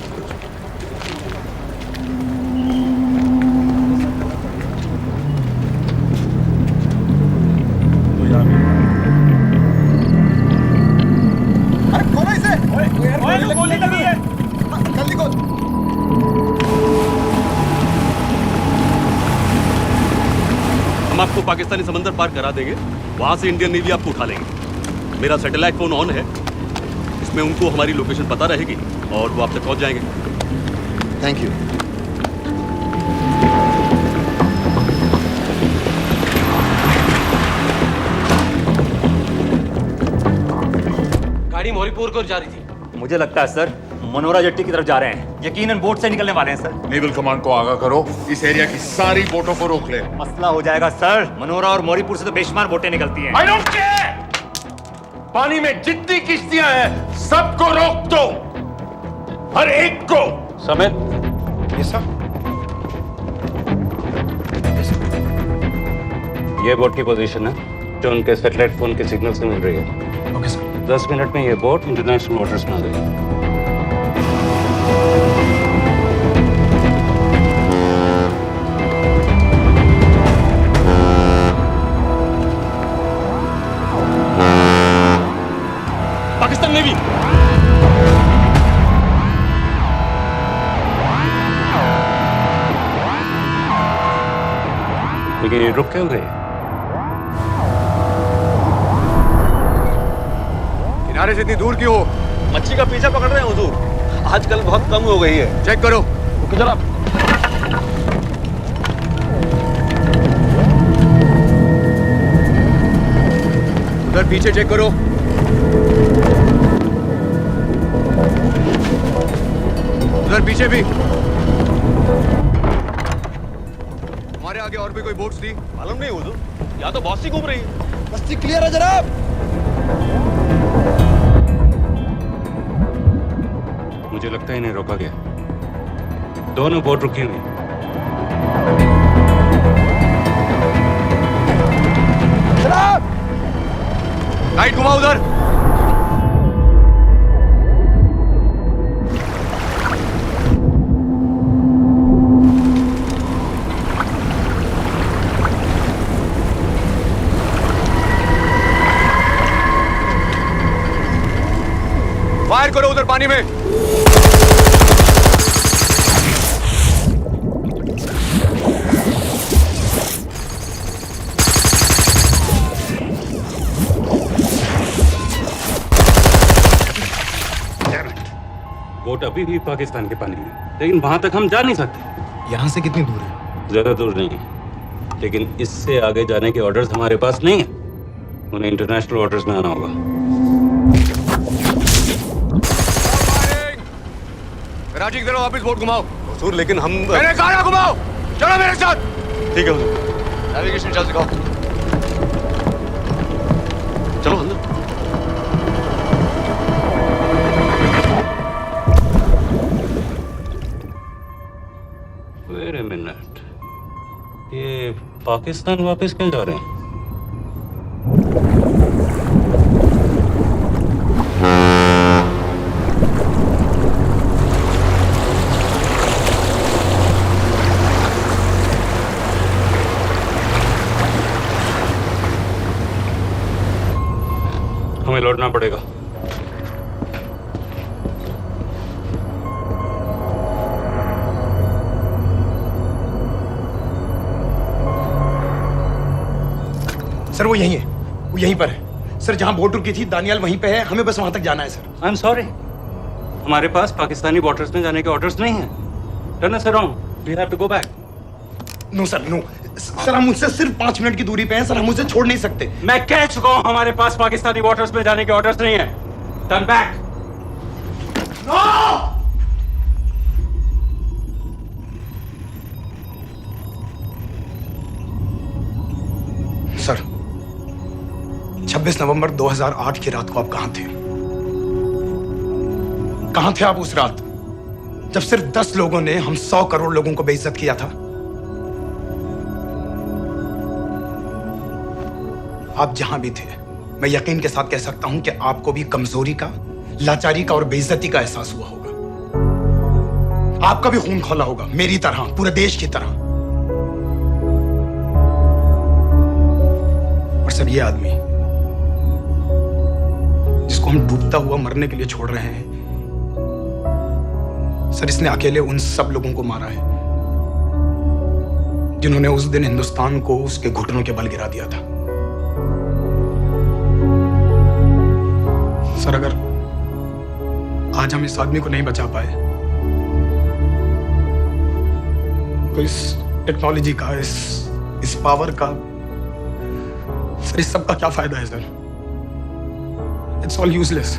पाकिस्तानी समंदर पार करा देंगे, वहां से इंडियन नेवी आपको उठा लेंगे। मेरा सैटेलाइट फोन ऑन है, इसमें उनको हमारी लोकेशन पता रहेगी और वो आप तक पहुंच जाएंगे।
Thank you.
गाड़ी मौरीपुर को जा रही थी। मुझे लगता है सर मनोरा जेट्टी की तरफ जा रहे हैं। यकीनन बोट से निकलने वाले हैं सर।
नेवल कमांड को आगाह करो, इस एरिया की सारी बोटों को रोक ले।
मसला हो जाएगा सर। मनोरा और मौरीपुर से तो बेशुमार बोटें निकलती हैं।
I don't care! पानी में जितनी किश्तियां हैं सबको रोक दो, हर एक को।
समेत
ये सब
ये बोट की पोजीशन है जो उनके सैटेलाइट फोन के सिग्नल से मिल रही है।
Okay sir.
10 मिनट में ये बोट इंटरनेशनल वाटर्स में आ गई।
पाकिस्तान नेवी
लेकिन ये रुक क्यों गए?
किनारे से इतनी दूर क्यों हो?
मच्छी का पीछा पकड़ रहे हैं हुजूर। आजकल बहुत कम हो गई है।
चेक करो।
ओके जनाब।
उधर पीछे चेक करो। उधर पीछे भी। हमारे आगे और भी कोई बोट्स थी?
मालूम नहीं हुजूर, यहाँ तो बहुत सी घूम रही है।
बस्ती क्लियर है जनाब।
मुझे लगता है इन्हें रोका गया। दोनों बोट रुकी हुई।
जनाब
लाइट घुमाओ उधर। फायर करो उधर पानी में।
बोट अभी भी पाकिस्तान के पानी में, लेकिन वहां तक हम जा नहीं सकते।
यहाँ से कितनी दूर है?
ज्यादा दूर नहीं है, लेकिन इससे आगे जाने के ऑर्डर्स हमारे पास नहीं है। उन्हें इंटरनेशनल वाटर्स में आना होगा।
राजी की तरफ वापस बोट घुमाओ।
हुजूर लेकिन हम
मैंने कहा ना घुमाओ। चलो मेरे साथ।
ठीक है हुजूर।
नेविगेशन चल दिखाओ।
चलो अंदर।
वेट अ मिनट, ये पाकिस्तान वापस क्यों जा रहे हैं? हमें लौटना पड़ेगा।
सर वो यहीं है, वो यहीं पर है। सर जहां बोट रुकी थी दानियाल वहीं पे है, हमें बस वहां तक जाना है सर।
आई एम सॉरी, हमारे पास पाकिस्तानी वाटर्स में जाने के ऑर्डर्स नहीं है। Turn us around, we have to go back.
No sir no sir, हम मुझसे सिर्फ 5 मिनट की दूरी पे हैं सर, हम उसे छोड़ नहीं सकते।
मैं कह चुका हूं हमारे पास पाकिस्तानी वाटर्स में जाने के ऑर्डर्स नहीं है। Turn back.
नो! सर 26 नवंबर 2008 की रात को आप कहां थे? कहां थे आप उस रात जब सिर्फ 10 लोगों ने हम 100 करोड़ लोगों को बेइज्जत किया था? आप जहां भी थे, मैं यकीन के साथ कह सकता हूं कि आपको भी कमजोरी का, लाचारी का और बेइज्जती का एहसास हुआ होगा। आपका भी खून खौला होगा, मेरी तरह, पूरे देश की तरह। और सब ये आदमी जिसको हम डूबता हुआ मरने के लिए छोड़ रहे हैं, सर इसने अकेले उन सब लोगों को मारा है जिन्होंने उस दिन हिंदुस्तान को उसके घुटनों के बल गिरा दिया था। सर, अगर आज हम इस आदमी को नहीं बचा पाए तो इस टेक्नोलॉजी का, इस पावर का, सर इस सब का क्या फायदा है सर? It's all useless.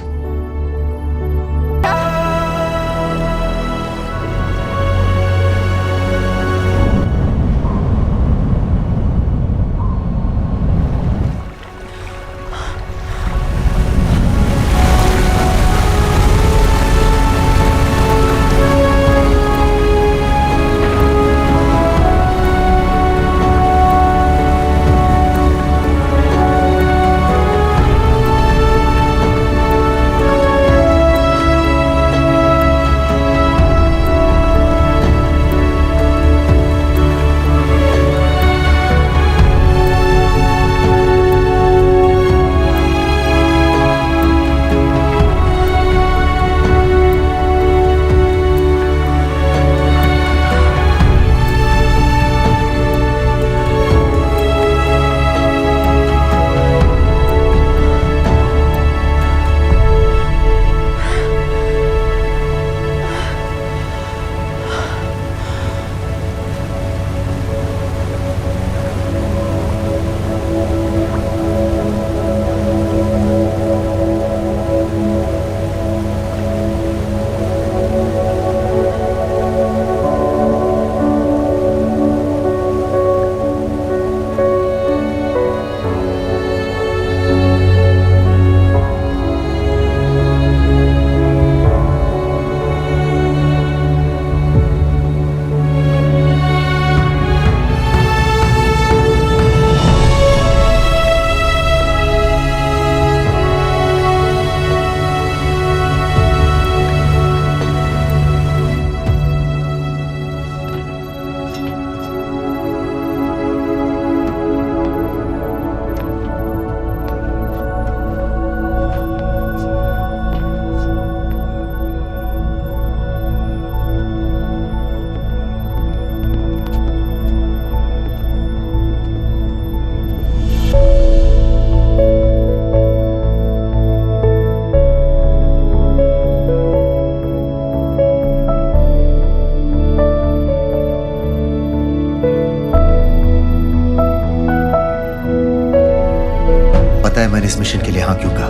मैंने इस मिशन के लिए हाँ क्यों कहा?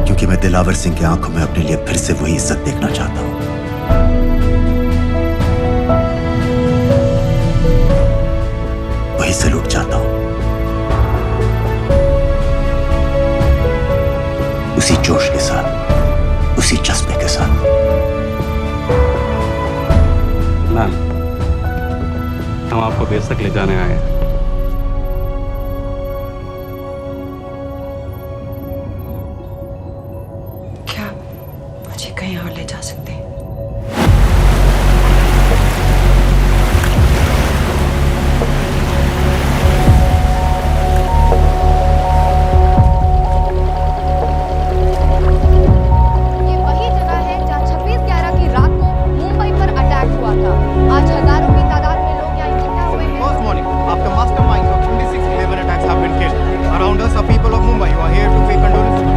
क्योंकि मैं दिलावर सिंह की आंखों में अपने लिए फिर से वही इज्जत देखना चाहता हूं, वही सैल्यूट चाहता हूं, उसी जोश के साथ, उसी जज्बे के साथ।
मैम, हम आपको बेस तक ले जाने आए हैं।
क्या मुझे कहीं और ले जा सकते हैं?
ये वही जगह है जहां 26/11 की रात को मुंबई पर अटैक हुआ था। आज हजारों की तादाद में लोग यहाँ इकट्ठा हुए हैं।
First morning, after masterminds of 26/11 attacks have been killed, around us are people of Mumbai who are here to pay condolences.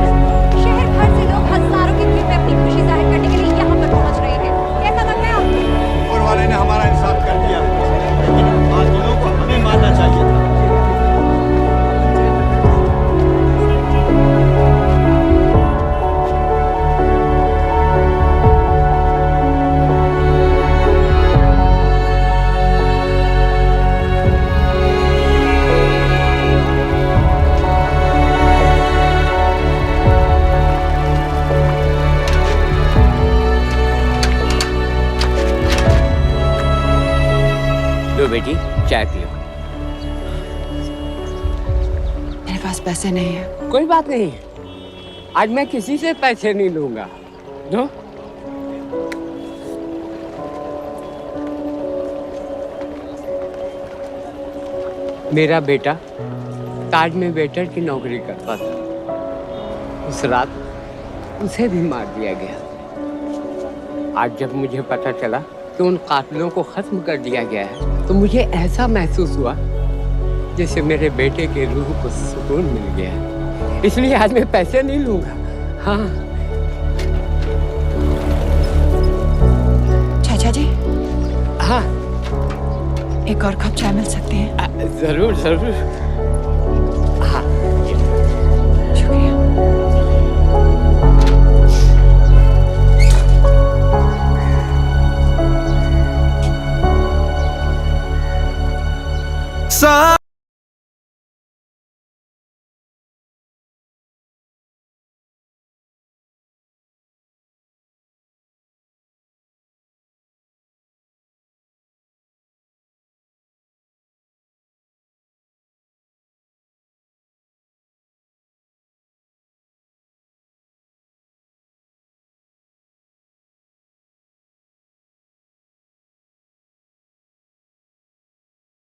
शहर भर से लोग हजारों की भीड़ में अपनी खुशी जाहिर करने के लिए यहाँ पर पहुँच रहे हैं। कैसा लग रहा है आपको?
ऊपर वाले ने हमारा इंसाफ कर दिया, लेकिन आज दिनों को हमें मानना चाहिए था।
लो बेटी, चाय पियो।
मेरे पास पैसे नहीं है।
कोई बात नहीं, आज मैं किसी से पैसे नहीं लूंगा। दो। मेरा बेटा ताज में वेटर की नौकरी करता था। उस रात उसे भी मार दिया गया। आज जब मुझे पता चला कि उन कातिलों को खत्म कर दिया गया है तो मुझे ऐसा महसूस हुआ जैसे मेरे बेटे के रूह को सुकून मिल गया है। इसलिए आज मैं पैसे नहीं लूंगा। हाँ
चाचा जी,
हाँ,
एक और कप चाय मिल सकती है?
जरूर जरूर।